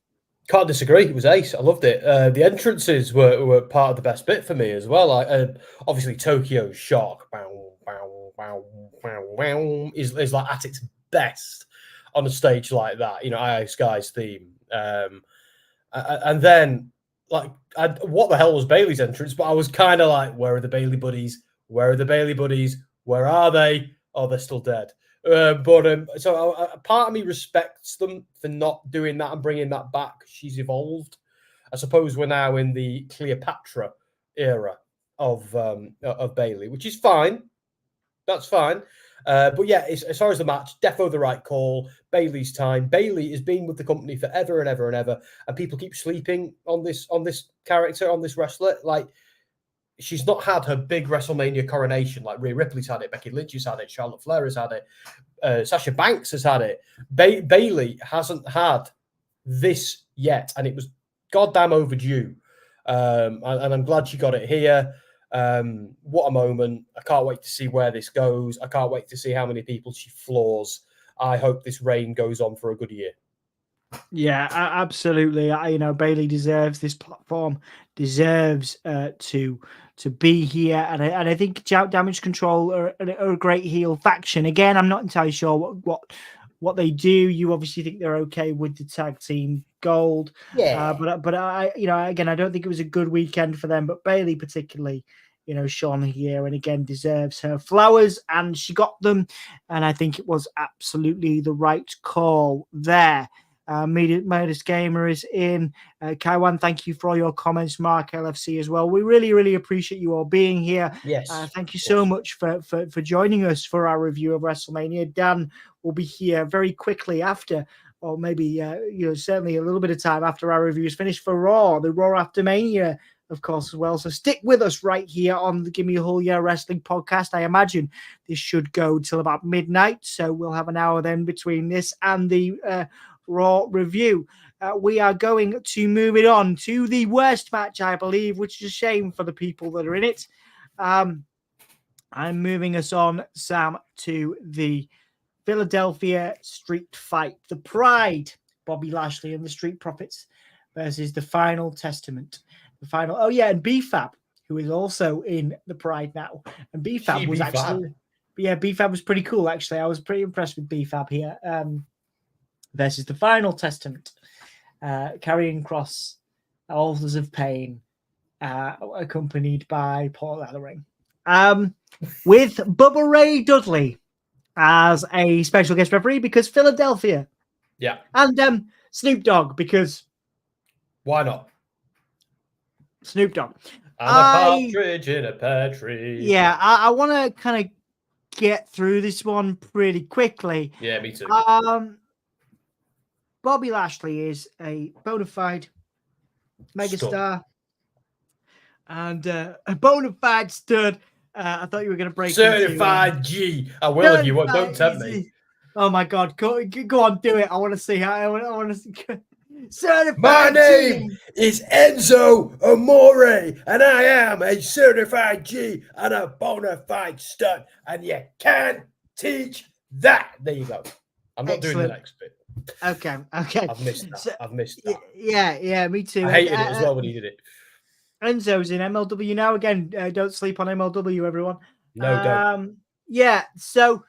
Can't disagree. It was ace. I loved it. The entrances were part of the best bit for me as well. Obviously, Tokyo's Shock is like at its best on a stage like that. Io Sky's theme, and then what the hell was Bayley's entrance? But I was kind of like, where are the Bayley buddies? Where are the Bayley buddies? Where are they? Oh, they're still dead. So part of me respects them for not doing that and bringing that back. She's evolved. I suppose we're now in the Cleopatra era of Bayley, which is fine. That's fine. But yeah, as far as the match, defo the right call. Bayley's time. Bayley has been with the company forever and ever and ever, and people keep sleeping on this character, on this wrestler. Like, she's not had her big WrestleMania coronation. Like Rhea Ripley's had it, Becky Lynch has had it, Charlotte Flair has had it, Sasha Banks has had it. Bayley hasn't had this yet, and it was goddamn overdue. And I'm glad she got it here. What a moment. I can't wait to see where this goes. I can't wait to see how many people she floors. I hope this reign goes on for a good year. Yeah, absolutely. Bayley deserves this platform, deserves to be here, and I think Damage Control are a great heel faction. Again, I'm not entirely sure what they do. You obviously think they're okay with the tag team gold, but I again, I don't think it was a good weekend for them. But Bayley particularly, shone here, and again deserves her flowers, and she got them, and I think it was absolutely the right call there. Modus Gamer is in. Kaiwan, thank you for all your comments. Mark LFC as well. We really, really appreciate you all being here. Yes. Thank you so much for joining us for our review of WrestleMania. Dan will be here very quickly after, or maybe certainly a little bit of time after our review is finished for Raw, the Raw After Mania, of course, as well. So stick with us right here on the Give Me a Whole Year Wrestling podcast. I imagine this should go till about midnight, so we'll have an hour then between this and the Raw review. We are going to move it on to the worst match, I believe, which is a shame for the people that are in it. I'm moving us on, Sam, to the Philadelphia Street Fight. The Pride, Bobby Lashley and the Street Profits versus the Final Testament. And BFAB, who is also in the Pride now. And BFAB was actually... Yeah, BFAB was pretty cool, actually. I was pretty impressed with BFAB here. Versus the Final Testament, carrying cross, altars of pain, accompanied by Paul Ellering, with Bubba Ray Dudley as a special guest referee because Philadelphia, and Snoop Dogg because why not? Snoop Dogg, and a partridge in a pear tree. Yeah, I want to kind of get through this one pretty quickly. Yeah, me too. Bobby Lashley is a bona fide megastar and a bona fide stud. I thought you were going to break certified G. I will if you want. Don't tempt me. Oh my God! Go on, do it. I want to see how. I want to see. Certified. My name is Enzo Amore, and I am a certified G and a bona fide stud, and you can't teach that. There you go. I'm not doing the next bit. Okay. I've missed that. Yeah, me too. I hated it as well when he did it. Enzo's in MLW now. Again, don't sleep on MLW, everyone. No, don't. Yeah, so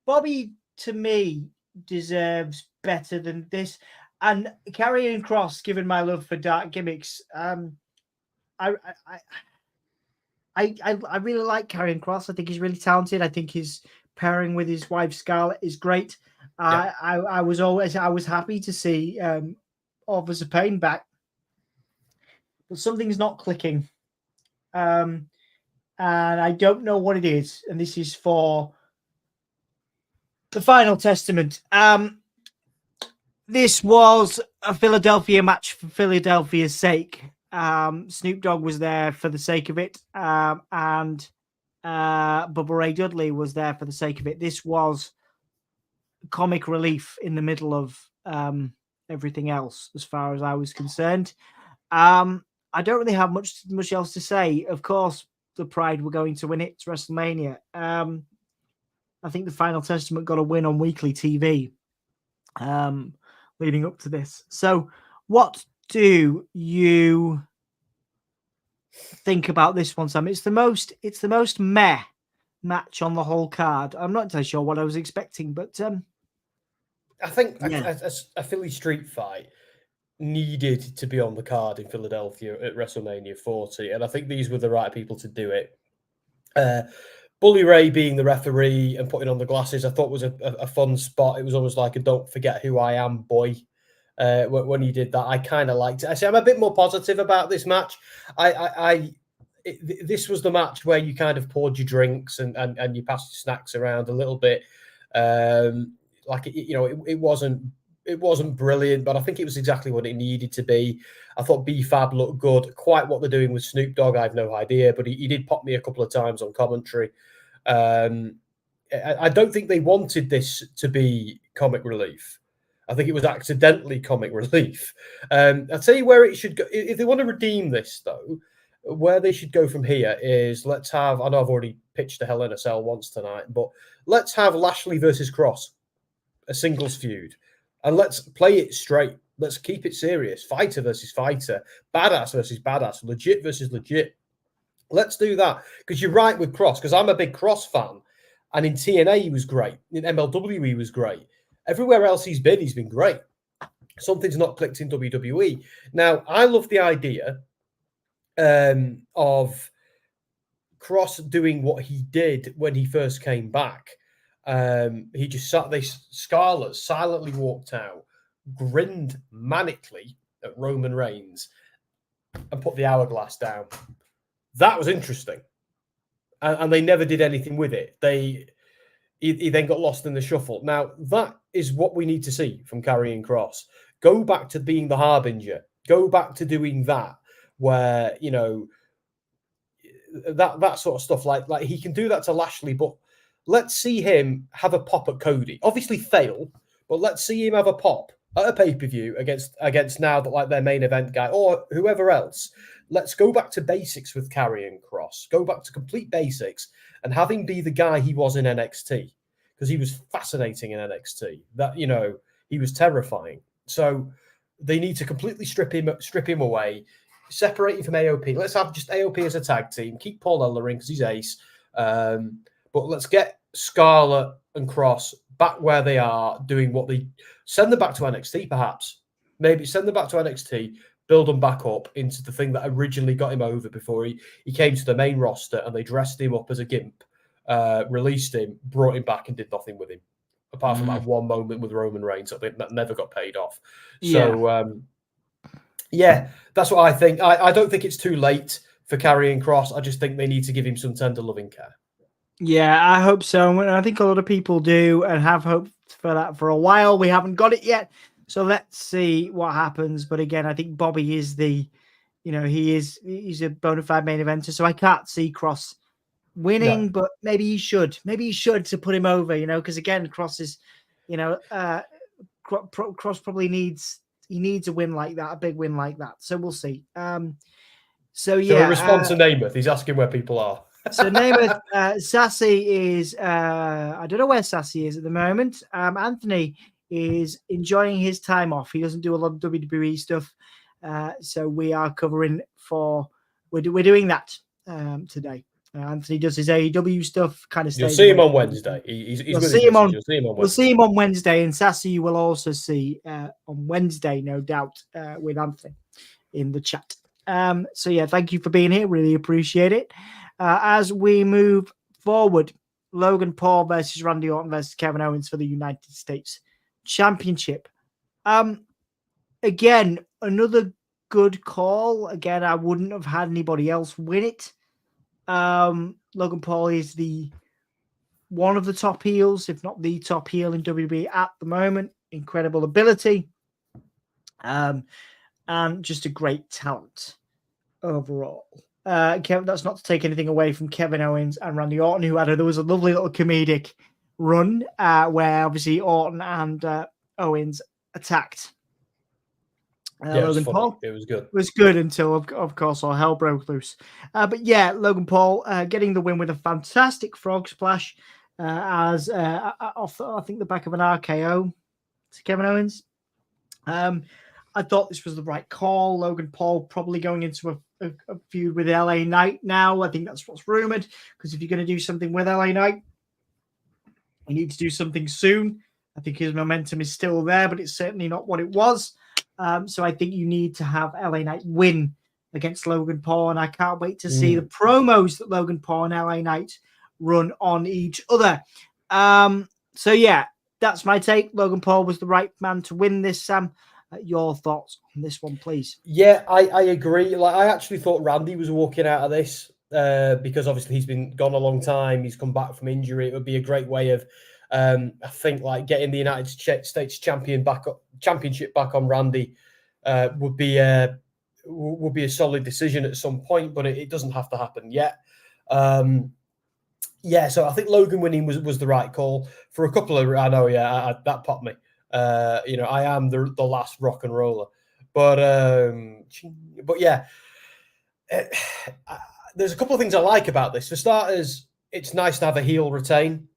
Bobby, to me, deserves better than this. And Karrion Kross, given my love for dark gimmicks, I really like Karrion Kross. I think he's really talented. I think his pairing with his wife Scarlett is great. I was happy to see Authors of Pain back, but something's not clicking, and I don't know what it is. And this is for the Final Testament. This was a Philadelphia match for Philadelphia's sake. Snoop Dogg was there for the sake of it, and Bubba Ray Dudley was there for the sake of it. This was comic relief in the middle of everything else, as far as I was concerned. I don't really have much else to say. Of course, the Pride were going to win it. It's WrestleMania. I think the Final Testament got a win on weekly TV leading up to this. So, what do you think about this one, Sam? It's the most meh match on the whole card. I'm not entirely sure what I was expecting, but I think a Philly street fight needed to be on the card in Philadelphia at WrestleMania 40, and I think these were the right people to do it. Bully Ray being the referee and putting on the glasses, I thought was a fun spot. It was almost like a "Don't forget who I am" boy. When he did that, I kind of liked it. I say I'm a bit more positive about this match. This was the match where you kind of poured your drinks and you passed your snacks around a little bit. It wasn't brilliant, but I think it was exactly what it needed to be. I thought B-Fab looked good. Quite what they're doing with Snoop Dogg, I have no idea, but he did pop me a couple of times on commentary. I don't think they wanted this to be comic relief. I think it was accidentally comic relief. I'll tell you where it should go. If they want to redeem this, though, where they should go from here is let's have, I know I've already pitched a Hell in a Cell once tonight, but let's have Lashley versus Cross, a singles feud. And let's play it straight. Let's keep it serious. Fighter versus fighter. Badass versus badass. Legit versus legit. Let's do that. Because you're right with Cross, because I'm a big Cross fan. And in TNA, he was great. In MLW, he was great. Everywhere else he's been great. Something's not clicked in WWE. Now, I love the idea of Cross doing what he did when he first came back. He just sat there. Scarlett silently walked out, grinned manically at Roman Reigns and put the hourglass down. That was interesting. And they never did anything with it. He then got lost in the shuffle. Now, that is what we need to see from Karrion Kross. Go back to being the harbinger. Go back to doing that, where, you know, that sort of stuff. Like he can do that to Lashley, but let's see him have a pop at Cody. Obviously fail, but let's see him have a pop at a pay-per-view against now that, like, their main event guy or whoever else. Let's go back to basics with Karrion Kross. Go back to complete basics and have him be the guy he was in NXT, because he was fascinating in NXT. That, you know, he was terrifying. So they need to completely strip him away, separate him from AOP. Let's have just AOP as a tag team. Keep Paul Ellering because he's ace. But let's get Scarlett and Kross back where they are, doing what they send them back to NXT, perhaps. Maybe send them back to NXT, build them back up into the thing that originally got him over before he came to the main roster, and they dressed him up as a gimp, released him, brought him back, and did nothing with him, apart from that one moment with Roman Reigns that never got paid off. So, yeah, that's what I think. I don't think it's too late for Karrion Kross. I just think they need to give him some tender loving care. Yeah, I hope so. And I think a lot of people do and have hoped for that for a while. We haven't got it yet. So let's see what happens. But again, I think Bobby is he's a bona fide main eventer. So I can't see Kross winning, but maybe he should. Maybe he should, to put him over, because again, Kross is, Kross probably needs a win like that, a big win like that. So we'll see. So in response to Namath, he's asking where people are. So Namath, Sassy is, I don't know where Sassy is at the moment. Anthony is enjoying his time off. He doesn't do a lot of WWE stuff. So we are covering we're doing that today. Anthony does his AEW stuff, kind of. You'll see him on Wednesday. We'll see him on Wednesday, and Sassy you will also see on Wednesday, no doubt, with Anthony in the chat. So yeah, thank you for being here. Really appreciate it. As we move forward, Logan Paul versus Randy Orton versus Kevin Owens for the United States Championship. Again, another good call. Again, I wouldn't have had anybody else win it. Logan Paul is one of the top heels, if not the top heel in WWE at the moment. Incredible ability. And just a great talent overall. That's not to take anything away from Kevin Owens and Randy Orton, there was a lovely little comedic run where obviously Orton and Owens attacked Logan Paul. It was good. It was good until, of course, all hell broke loose. But yeah, Logan Paul getting the win with a fantastic frog splash as off, I think, the back of an RKO to Kevin Owens. I thought this was the right call. Logan Paul probably going into a feud with LA Knight now. I think that's what's rumored, because if you're going to do something with LA Knight, you need to do something soon. I think his momentum is still there, but it's certainly not what it was. So I think you need to have LA Knight win against Logan Paul, and I can't wait to see the promos that Logan Paul and LA Knight run on each other. So yeah, that's my take. Logan Paul was the right man to win this, Sam. Your thoughts on this one, please? Yeah, I agree. I actually thought Randy was walking out of this because obviously he's been gone a long time. He's come back from injury. It would be a great way of, I think, getting the United States championship back on Randy would be a solid decision at some point, but it doesn't have to happen yet. So I think Logan winning was the right call for a couple of. I know, that popped me. I am the last rock and roller, but yeah, there's a couple of things I like about this. For starters, it's nice to have a heel retain,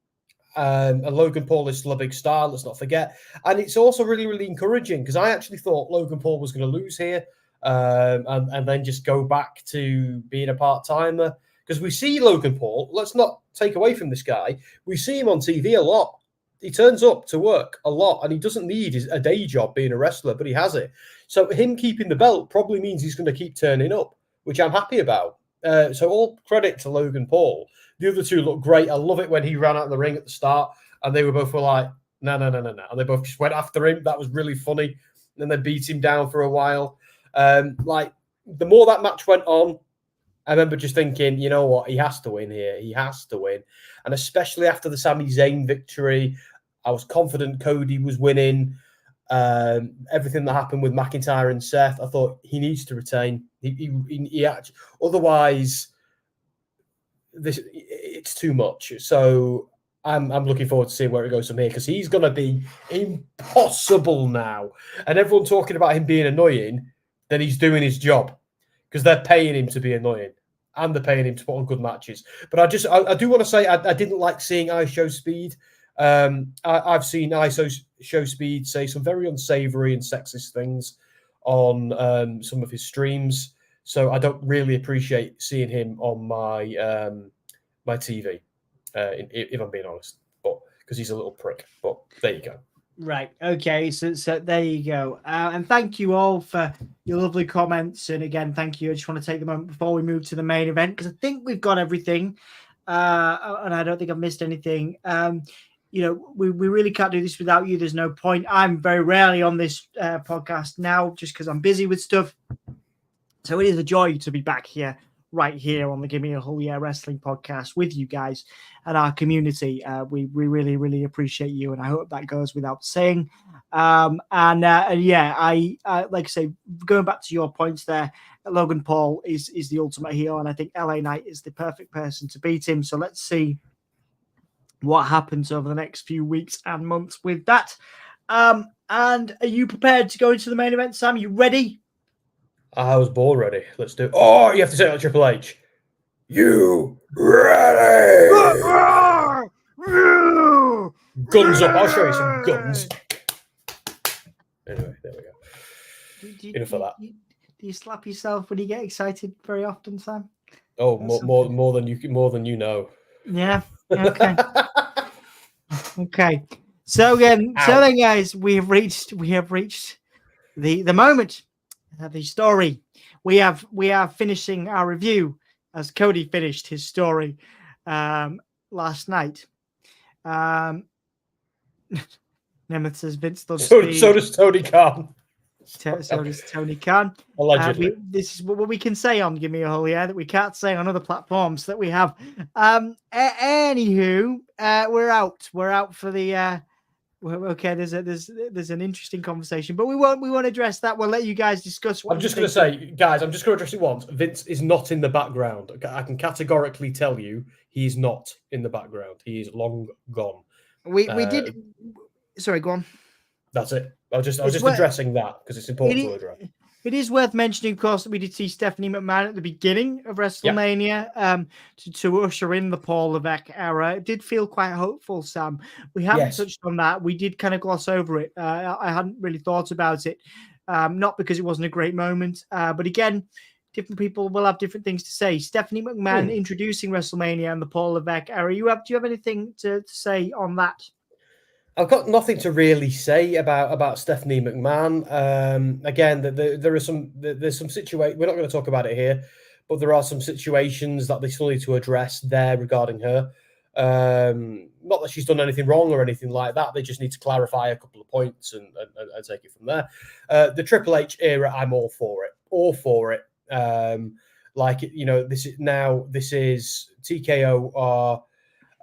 and Logan Paul is still a big star. Let's not forget, and it's also really, really encouraging, because I actually thought Logan Paul was going to lose here, and then just go back to being a part-timer, because we see Logan Paul. Let's not take away from this guy. We see him on TV a lot. He turns up to work a lot, and he doesn't need a day job being a wrestler, but he has it. So him keeping the belt probably means he's going to keep turning up, which I'm happy about. So all credit to Logan Paul. The other two look great. I love it when he ran out of the ring at the start, and they were both like, No. And they both just went after him. That was really funny. And then they beat him down for a while. Like, the more that match went on, I remember just thinking, you know what? He has to win here. He has to win. And especially after the Sami Zayn victory, I was confident Cody was winning. Everything that happened with McIntyre and Seth, I thought he needs to retain. He actually, otherwise, it's too much. So I'm looking forward to seeing where it goes from here, because he's going to be impossible now. And everyone talking about him being annoying, then he's doing his job, because they're paying him to be annoying and they're paying him to put on good matches. But I do want to say I didn't like seeing ISO Speed. I've seen ISO Show Speed say some very unsavory and sexist things on some of his streams. So I don't really appreciate seeing him on my my TV, if I'm being honest, but because he's a little prick. But there you go. Right. Okay. So there you go. And thank you all for your lovely comments. And again, thank you. I just want to take the moment before we move to the main event, because I think we've got everything. And I don't think I've missed anything. You know, we really can't do this without you. There's no point. I'm very rarely on this podcast now, just because I'm busy with stuff. So it is a joy to be back here, right here on the Give Me a Whole Year Wrestling podcast with you guys and our community. We really, really appreciate you, and I hope that goes without saying. And yeah, I like I say, going back to your points there, Logan Paul is the ultimate heel, and I think LA Knight is the perfect person to beat him. So let's see what happens over the next few weeks and months with that. And are you prepared to go into the main event, Sam? You ready? I was born ready. Let's do it. Oh, you have to say it like Triple H. You ready? Guns up. I'll show you some guns. Anyway, there we go. Enough of that. Do you slap yourself when you get excited very often, Sam? Oh, more than you know. Yeah. Okay. Okay. So then, guys, we have reached the moment. The story. We are finishing our review as Cody finished his story last night. Nemeth says Vince loves speed. So does Tony Khan. So does Tony Khan. Allegedly. This is what we can say on Give Me a Whole Year that we can't say on other platforms that we have. Anywho, we're out. We're out for the. Okay, there's an interesting conversation, but we won't address that. We'll let you guys discuss. I'm just going to say, guys, I'm just going to address it once. Vince is not in the background. I can categorically tell you he's not in the background. He is long gone. We did. Sorry, go on. That's it. I was just addressing that because it's important to address. It is worth mentioning, of course, that we did see Stephanie McMahon at the beginning of WrestleMania to usher in the Paul Levesque era. It did feel quite hopeful, Sam. We haven't touched on that. We did kind of gloss over it. I hadn't really thought about it, not because it wasn't a great moment, but again, different people will have different things to say. Stephanie McMahon introducing WrestleMania and the Paul Levesque era. Do you have anything to say on that? I've got nothing to really say about Stephanie McMahon. Again, there's some situations. We're not going to talk about it here, but there are some situations that they still need to address there regarding her. Not that she's done anything wrong or anything like that. They just need to clarify a couple of points and take it from there. The Triple H era, I'm all for it. All for it. This is TKO are.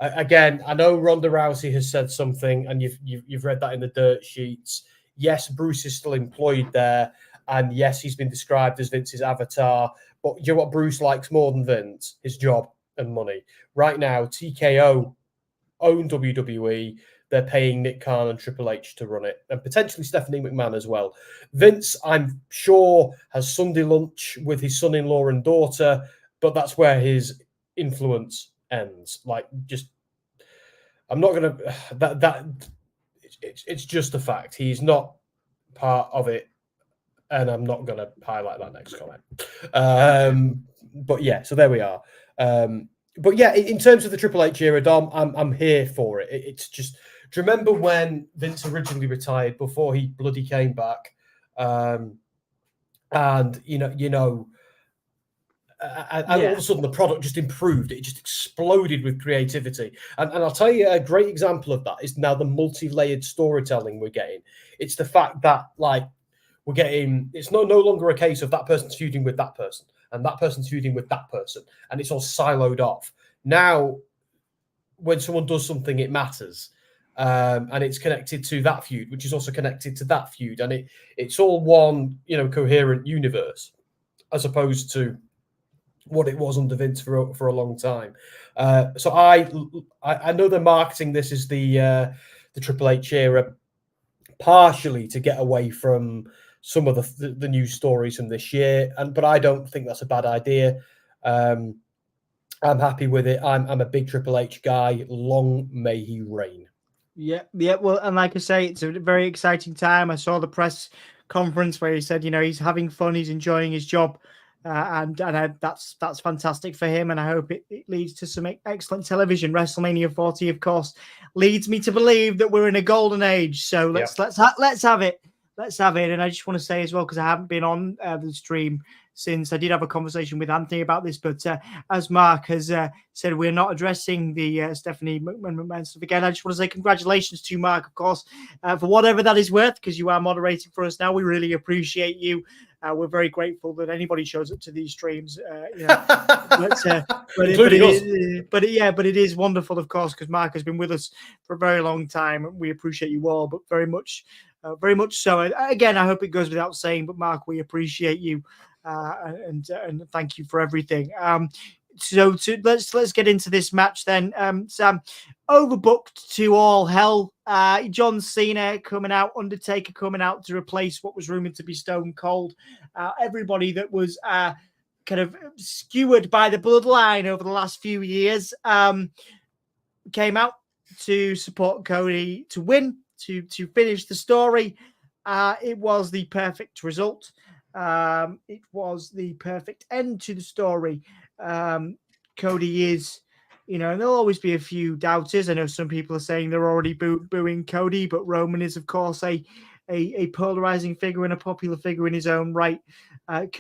Again, I know Ronda Rousey has said something, and you've read that in the dirt sheets. Yes, Bruce is still employed there, and yes, he's been described as Vince's avatar. But you know what Bruce likes more than Vince? His job and money. Right now, TKO own WWE. They're paying Nick Khan and Triple H to run it, and potentially Stephanie McMahon as well. Vince, I'm sure, has Sunday lunch with his son-in-law and daughter, but that's where his influence ends. I'm not gonna it's just a fact. He's not part of it, and I'm not gonna highlight that next comment. But yeah, so there we are. But yeah, in terms of the Triple H era, Dom, I'm here for it. It's just, do you remember when Vince originally retired before he bloody came back? And all of a sudden the product just improved. It just exploded with creativity. And I'll tell you a great example of that is now the multi-layered storytelling we're getting. It's the fact that like we're getting, it's no longer a case of that person's feuding with that person and that person's feuding with that person, and it's all siloed off. Now, when someone does something, it matters. And it's connected to that feud, which is also connected to that feud. And it's all one, coherent universe, as opposed to what it was under Vince for a long time. So I know they're marketing this as the Triple H era, partially to get away from some of the news stories from this year, but I don't think that's a bad idea. I'm happy with it. I'm a big Triple H guy. Long may he reign. Yeah. Well, and like I say, it's a very exciting time. I saw the press conference where he said, he's having fun, he's enjoying his job, and that's fantastic for him. And I hope it leads to some excellent television. WrestleMania 40, of course, leads me to believe that we're in a golden age. So let's have it. Let's have it. And I just want to say as well, because I haven't been on the stream since, I did have a conversation with Anthony about this, but as Mark has said, we're not addressing the Stephanie McMahon stuff again. I just want to say congratulations to Mark, of course, for whatever that is worth, because you are moderating for us now. We really appreciate you. We're very grateful that anybody shows up to these streams. But it is wonderful, of course, because Mark has been with us for a very long time. We appreciate you all, but very much so. Again, I hope it goes without saying, but Mark, we appreciate you. And thank you for everything. So let's get into this match then. Sam, overbooked to all hell. John Cena coming out, Undertaker coming out to replace what was rumored to be Stone Cold. Everybody that was kind of skewered by the bloodline over the last few years came out to support Cody to win, to finish the story. It was the perfect result. It was the perfect end to the story. Cody is, and there'll always be a few doubters. I know some people are saying they're already booing Cody, but Roman is, of course, a polarizing figure and a popular figure in his own right. But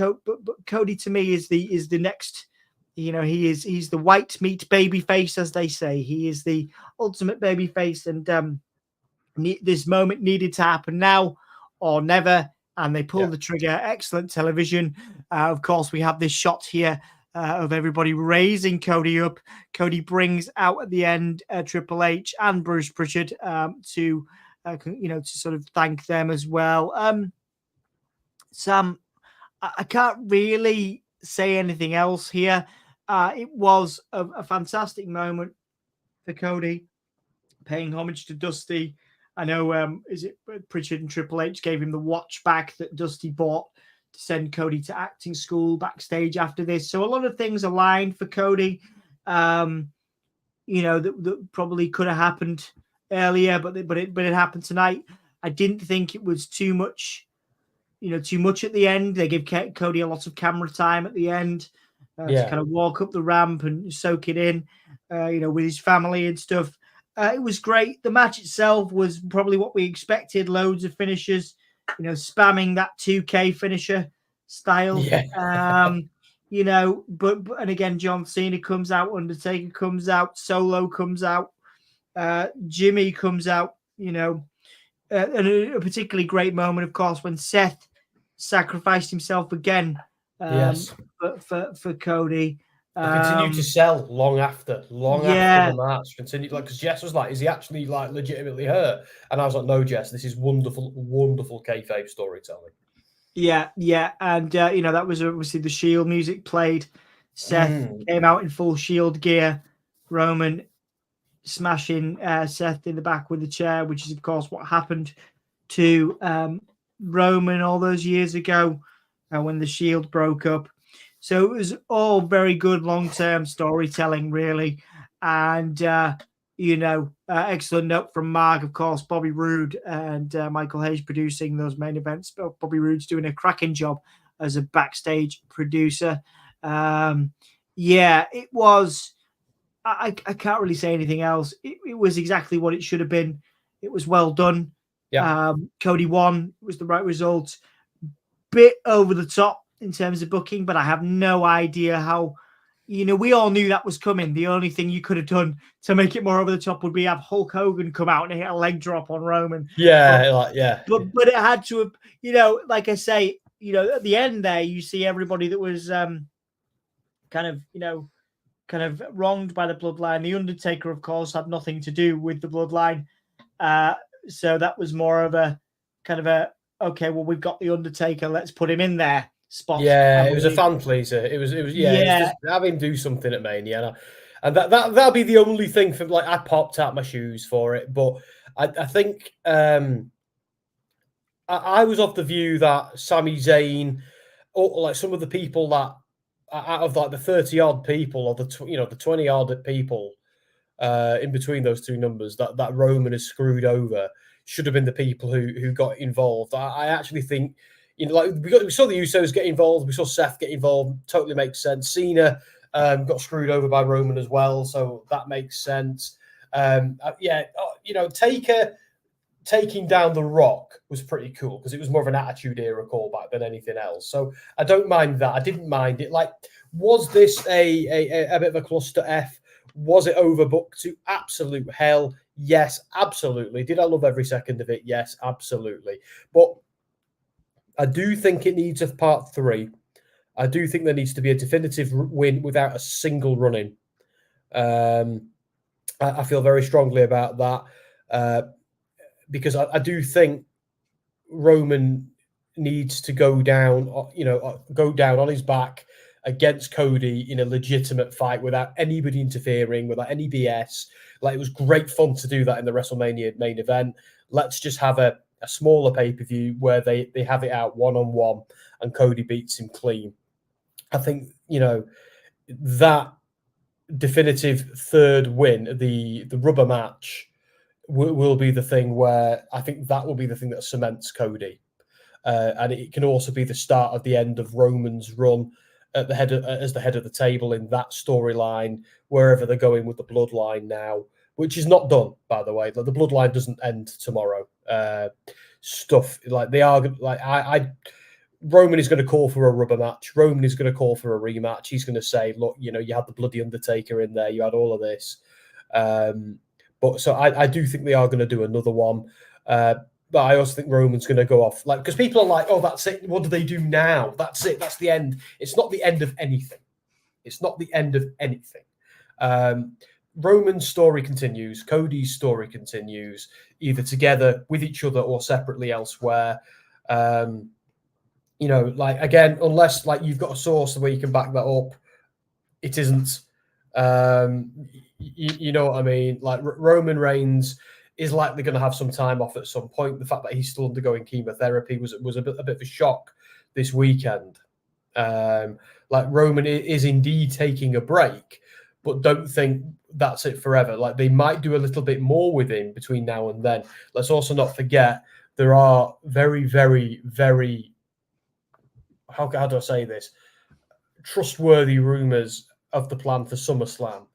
Cody to me is the next. He's the white meat baby face, as they say. He is the ultimate baby face, and this moment needed to happen now or never. And they pulled the trigger. Excellent television. Of course, we have this shot here of everybody raising Cody up. Cody brings out at the end Triple H and Bruce Pritchard to sort of thank them as well. Sam, I can't really say anything else here. It was a fantastic moment for Cody, paying homage to Dusty. I know, is it Pritchard and Triple H gave him the watch back that Dusty bought to send Cody to acting school backstage after this. So a lot of things aligned for Cody, that probably could have happened earlier, but it happened tonight. I didn't think it was too much at the end. They give Cody a lot of camera time at the end to kind of walk up the ramp and soak it in, with his family and stuff. It was great. The match itself was probably what we expected. Loads of finishers, spamming that 2K finisher style. And again, John Cena comes out, Undertaker comes out, Solo comes out, Jimmy comes out, and a particularly great moment, of course, when Seth sacrificed himself again for Cody. Continued to sell long after the match. Continued, because Jess was like, "Is he actually legitimately hurt?" And I was like, "No, Jess, this is wonderful, wonderful kayfabe storytelling." Yeah, and that was obviously the Shield music played. Seth came out in full Shield gear. Roman smashing Seth in the back with the chair, which is of course what happened to Roman all those years ago when the Shield broke up. So it was all very good long-term storytelling, really. And, excellent note from Mark, of course, Bobby Roode and Michael Hayes producing those main events. Bobby Roode's doing a cracking job as a backstage producer. It was, I can't really say anything else. It was exactly what it should have been. It was well done. Cody won. It was the right result. Bit over the top in terms of booking, but I have no idea how we all knew that was coming. The only thing you could have done to make it more over the top would be have Hulk Hogan come out and hit a leg drop on Roman. Yeah, but it had to have, like I say, at the end there, you see everybody that was kind of wronged by the bloodline. The Undertaker, of course, had nothing to do with the bloodline. So that was more of a kind of okay, well, we've got the Undertaker, let's put him in there spot. Yeah, it was a fan pleaser. It was It was just have him do something at Mania, and that'll be the only thing for like I popped out my shoes for it. But I think I was of the view that Sami Zayn, or like some of the people that out of like the 30 odd people or the 20 odd people in between those two numbers that Roman has screwed over should have been the people who got involved. I actually think. Like we saw the Usos get involved, we saw Seth get involved. Totally makes sense. Cena got screwed over by Roman as well, so that makes sense. Taker taking down The Rock was pretty cool because it was more of an Attitude Era callback than anything else. So I don't mind that. I didn't mind it. Like, was this a bit of a cluster F? Was it overbooked to absolute hell? Yes, absolutely. Did I love every second of it? Yes, absolutely. But I do think it needs a part 3. I do think there needs to be a definitive win without a single run-in. I feel very strongly about that because I do think Roman needs to go down on his back against Cody in a legitimate fight without anybody interfering, without any BS. Like, it was great fun to do that in the WrestleMania main event. Let's just have a smaller pay-per-view where they have it out one-on-one and Cody beats him clean. I think, that definitive third win, the rubber match, will be the thing where I think that will be the thing that cements Cody. And it can also be the start of the end of Roman's run at as the head of the table in that storyline, wherever they're going with the bloodline now, which is not done, by the way. The bloodline doesn't end tomorrow. Stuff like they are like Roman is going to call for a rubber match. Roman is going to call for a rematch. He's going to say, look, you had the bloody Undertaker in there. You had all of this. But so I do think they are going to do another one. But I also think Roman's going to go off, like, because people are like, oh, that's it. What do they do now? That's it. That's the end. It's not the end of anything. It's not the end of anything. Roman's story continues. Cody's story continues, either together with each other or separately elsewhere. Like, again, unless like you've got a source where you can back that up, it isn't. You know what I mean? Like, Roman Reigns is likely going to have some time off at some point. The fact that he's still undergoing chemotherapy was a bit of a shock this weekend. Like, Roman is indeed taking a break, but don't think that's it forever. Like, they might do a little bit more with him between now and then. Let's also not forget there are very, very, very, how do I say this? Trustworthy rumors of the plan for SummerSlam.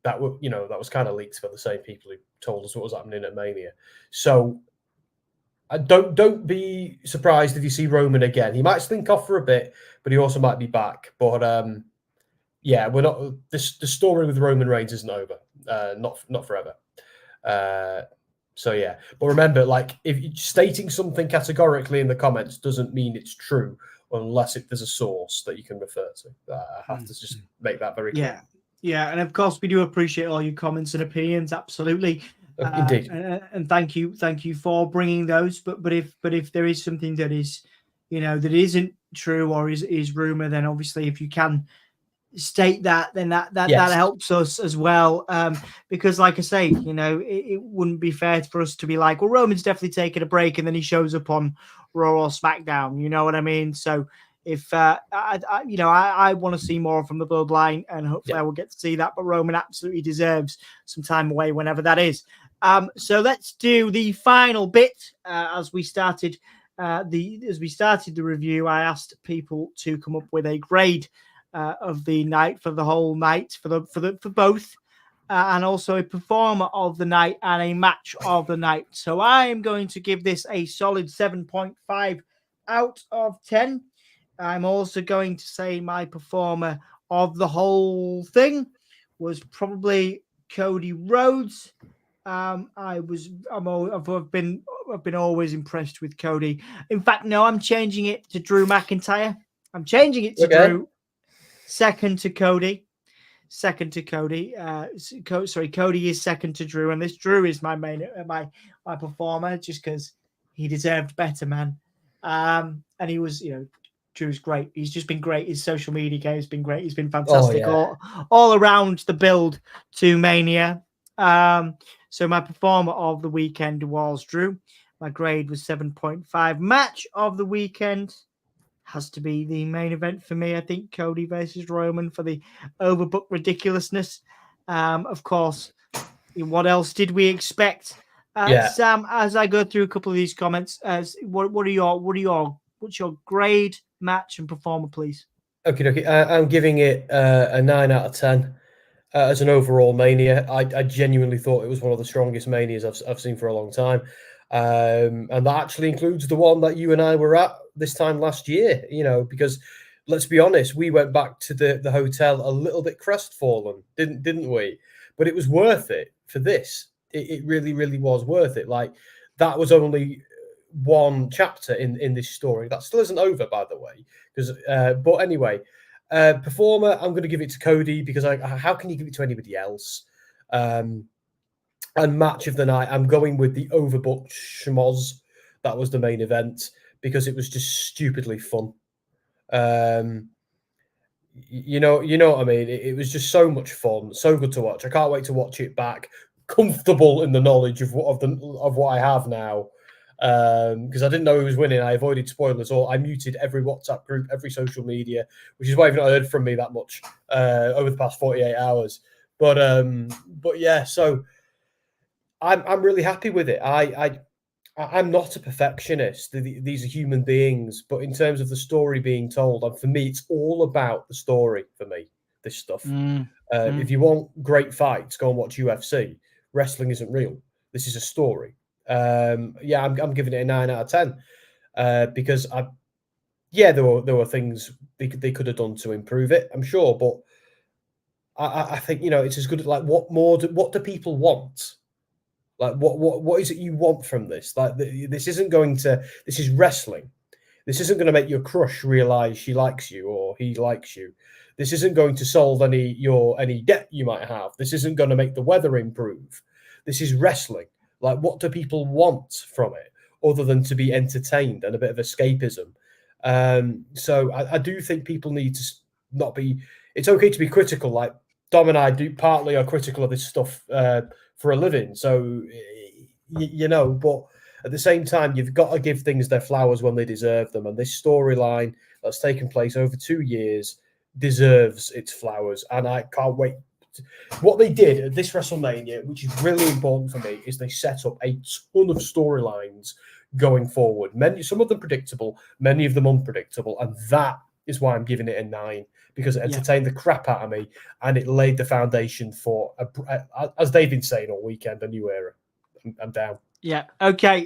That was kind of leaked by the same people who told us what was happening at Mania. So don't be surprised if you see Roman again. He might slink off for a bit, but he also might be back. But we're not. The story with Roman Reigns isn't over. Not forever. So yeah, but remember, like, if stating something categorically in the comments doesn't mean it's true unless there's a source that you can refer to. I have to just make that very clear. Yeah, and of course we do appreciate all your comments and opinions. Absolutely, indeed. And thank you for bringing those. But if there is something that is, that isn't true or is rumor, then obviously if you can state that, then that helps us as well. Because like I say, it wouldn't be fair for us to be like, well, Roman's definitely taking a break, and then he shows up on Raw or SmackDown. You know what I mean? So if I want to see more from the bloodline, and hopefully I will get to see that. But Roman absolutely deserves some time away whenever that is. So let's do the final bit. As we started the review, I asked people to come up with a grade of the night for the whole night for both, and also a performer of the night and a match of the night. So I am going to give this a solid 7.5 out of 10. I'm also going to say my performer of the whole thing was probably Cody Rhodes. I've been always impressed with Cody. In fact, no, I'm changing it to Drew McIntyre. I'm changing it to Drew. Second to Cody. Cody is second to Drew, and this Drew is my main my performer just because he deserved better, man. And he was, Drew's great. He's just been great. His social media game has been great. He's been fantastic all around the build to Mania. So my performer of the weekend was Drew. My grade was 7.5. Match of the weekend has to be the main event for me. I think Cody versus Roman for the overbooked ridiculousness. Of course, what else did we expect? Sam, as I go through a couple of these comments, what's your grade, match, and performer, please? Okay. I'm giving it a 9 out of 10 as an overall Mania. I genuinely thought it was one of the strongest Manias I've seen for a long time. And that actually includes the one that you and I were at this time last year, because let's be honest, we went back to the hotel a little bit crestfallen, didn't we? But it was worth it for this. It really, really was worth it. Like, that was only one chapter in this story. That still isn't over, by the way. But anyway, performer, I'm going to give it to Cody because how can you give it to anybody else? And match of the night, I'm going with the overbooked schmoz. That was the main event because it was just stupidly fun. You know what I mean? It was just so much fun, so good to watch. I can't wait to watch it back, comfortable in the knowledge of what I have now. Because I didn't know who was winning. I avoided spoilers, or I muted every WhatsApp group, every social media, which is why you've not heard from me that much over the past 48 hours. But yeah, so I'm really happy with it. I'm not a perfectionist. These are human beings, but in terms of the story being told, and for me, it's all about the story. For me, this stuff. If you want great fights, go and watch UFC. Wrestling isn't real. This is a story. I'm giving it a 9 out of 10 because there were things they could have done to improve it, I'm sure, but I think it's as good as like what do people want? Like what is it you want from this? Like this is wrestling. This isn't going to make your crush realize she likes you or he likes you. This isn't going to solve any debt you might have. This isn't going to make the weather improve. This is wrestling. Like, what do people want from it other than to be entertained and a bit of escapism? So I do think people need to not be. It's okay to be critical. Like Dom and I partly are critical of this stuff for a living. So but at the same time, you've got to give things their flowers when they deserve them. And this storyline that's taken place over 2 years deserves its flowers. And I can't wait. What they did at this WrestleMania, which is really important for me, is they set up a ton of storylines going forward. Some of them predictable, many of them unpredictable. And that is why I'm giving it a 9, because it entertained the crap out of me and it laid the foundation for, as they've been saying all weekend, a new era. I'm down. Yeah. Okay.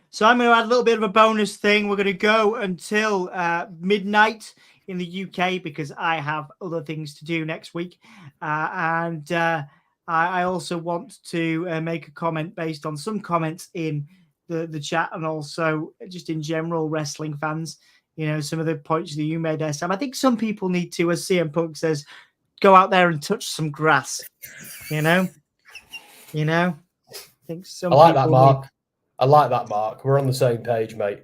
So I'm going to add a little bit of a bonus thing. We're going to go until midnight in the UK because I have other things to do next week. And I also want to make a comment based on some comments in the chat and also just in general wrestling fans. Some of the points that you made there, Sam. I think some people need to, as CM Punk says, go out there and touch some grass. I think some. I like that, Mark. I like that, Mark. We're on the same page, mate.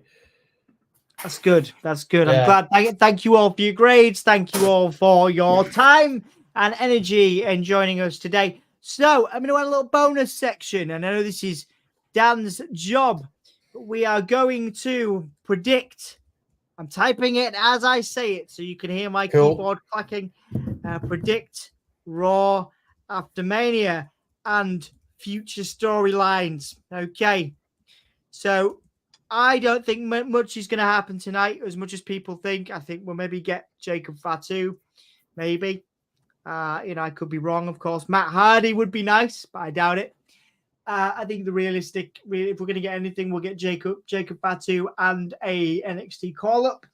That's good. Yeah. I'm glad. Thank you all for your grades. Thank you all for your time and energy in joining us today. So I'm going to add a little bonus section. And I know this is Dan's job, but we are going to predict. I'm typing it as I say it so you can hear my keyboard clacking. Predict Raw after Mania and future storylines. Okay. So I don't think much is going to happen tonight as much as people think. I think we'll maybe get Jacob Fatu. Maybe. I could be wrong, of course. Matt Hardy would be nice, but I doubt it. I think if we're going to get anything, we'll get Jacob Fatu and a NXT call-up.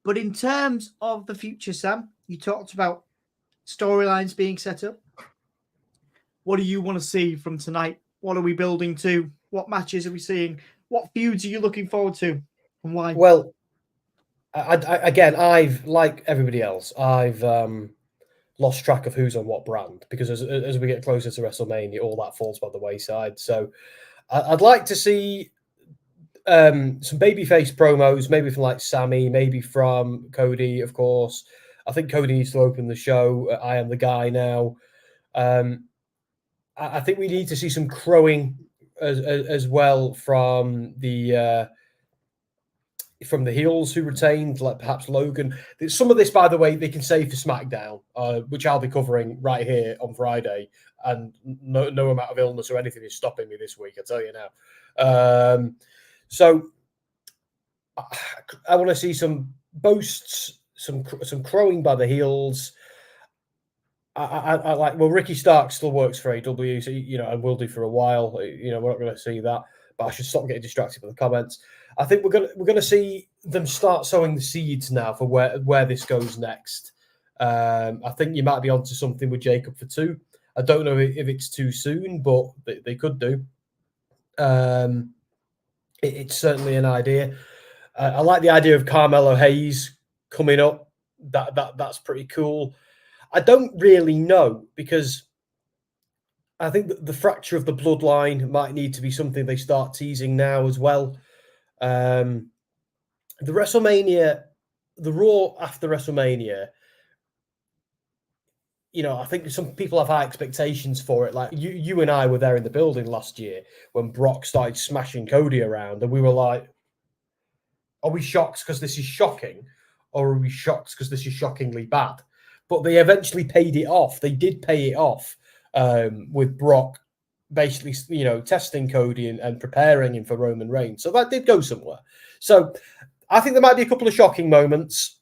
But in terms of the future, Sam, you talked about storylines being set up. What do you want to see from tonight? What are we building to? What matches are we seeing? What feuds are you looking forward to, and why? Well, I've, like everybody else, I've lost track of who's on what brand, because as we get closer to WrestleMania, all that falls by the wayside. So I'd like to see some babyface promos, maybe from like Sammy, maybe from Cody, of course. I think Cody needs to open the show. I am the guy now. I think we need to see some crowing as well from the heels who retained, like perhaps Logan. Some of this, by the way, they can save for SmackDown, which I'll be covering right here on Friday. And no amount of illness or anything is stopping me this week, I tell you now. So I want to see some boasts, some crowing by the heels. I like, well, Ricky Stark still works for AW, so, and will do for a while. We're not going to see that, but I should stop getting distracted by the comments. I think we're going to see them start sowing the seeds now for where this goes next. I think you might be onto something with Jacob for 2. I don't know if it's too soon, but they could do. It's certainly an idea. I like the idea of Carmelo Hayes coming up. That's pretty cool. I don't really know, because I think that the fracture of the bloodline might need to be something they start teasing now as well. The WrestleMania, the Raw after WrestleMania, I think some people have high expectations for it. Like you and I were there in the building last year when Brock started smashing Cody around, and we were like, are we shocked because this is shocking, or are we shocked because this is shockingly bad? But they eventually paid it off. They did pay it off with Brock basically, testing Cody and preparing him for Roman Reigns. So that did go somewhere. So I think there might be a couple of shocking moments.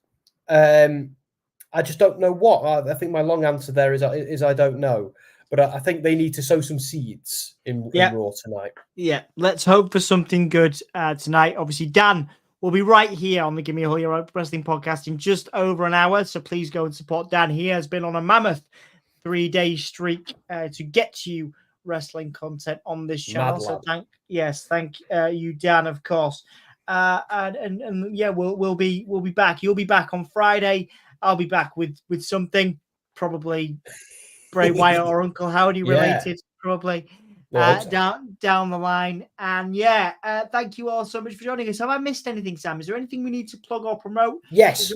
I just don't know what. I think my long answer there is I don't know. But I think they need to sow some seeds in Raw tonight. Yeah, let's hope for something good tonight. Obviously, Dan will be right here on the Give Me a All Your Wrestling podcast in just over an hour. So please go and support Dan. He has been on a mammoth 3-day streak to get you wrestling content on this channel. So thank you, Dan, of course. And yeah, we'll be back. You'll be back on Friday. I'll be back with something, probably Bray Wyatt or Uncle Howdy related, probably. Down the line. And thank you all so much for joining us. Have I missed anything, Sam? Is there anything we need to plug or promote? Yes.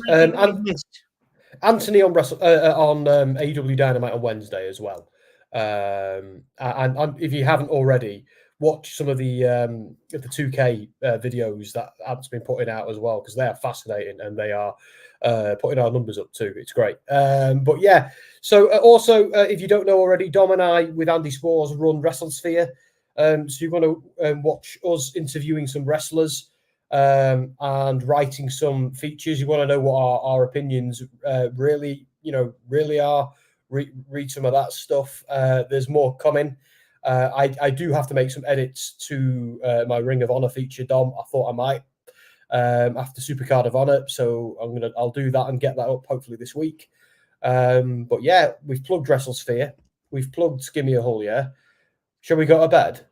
Anthony on AEW Dynamite on Wednesday as well. And if you haven't already, watch some of the 2K videos that Ant's been putting out as well, because they are fascinating and they are putting our numbers up too. It's great. But yeah, so also, if you don't know already, Dom and I with Andy Spores run Wrestlephoria. So you're going to watch us interviewing some wrestlers and writing some features. You want to know what our opinions really are. Read some of that stuff. There's more coming. I do have to make some edits to my Ring of Honor feature, Dom. I thought I might after Supercard of Honor, so I'll do that and get that up hopefully this week. But yeah, we've plugged Wrestlephoria. We've plugged Give Me a Hull. Yeah, shall we go to bed?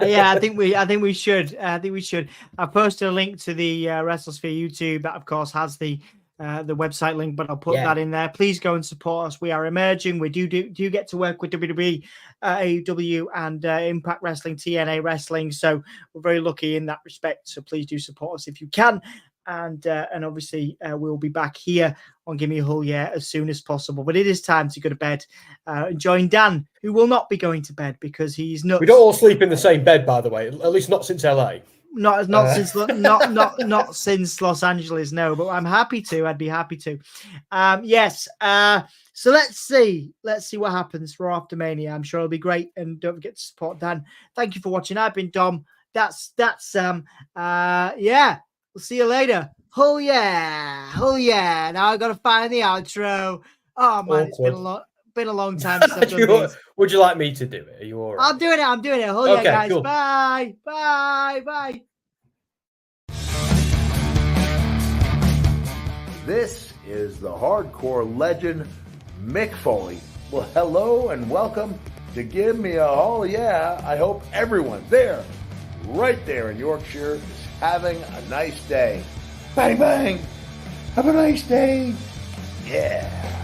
Yeah, I think we should. I posted a link to the Wrestlephoria YouTube that, of course, has the website link, but I'll put that in there. Please go and support us. We are emerging. We do get to work with WWE, AEW, and Impact Wrestling, TNA Wrestling. So we're very lucky in that respect. So please do support us if you can. And obviously we'll be back here on Give Me a Hull as soon as possible. But it is time to go to bed. Join Dan, who will not be going to bed because he's nuts. We don't all sleep in the same bed, by the way. At least not since LA. Not since Los Angeles, no. But I'm happy to. I'd be happy to. Yes. So let's see what happens for After Mania. I'm sure it'll be great. And don't forget to support Dan. Thank you for watching. I've been Dom. That's yeah. We'll see you later. Oh yeah. Now I gotta find the outro. Oh man, it's been a long time since I've done this. Would you like me to do it? Are you all right? I'm doing it. Oh yeah, guys. Cool. Bye. This is the hardcore legend, Mick Foley. Well, hello and welcome to Give Me a Hall Yeah. I hope everyone there, right there in Yorkshire, is having a nice day. Bang, bang. Have a nice day. Yeah.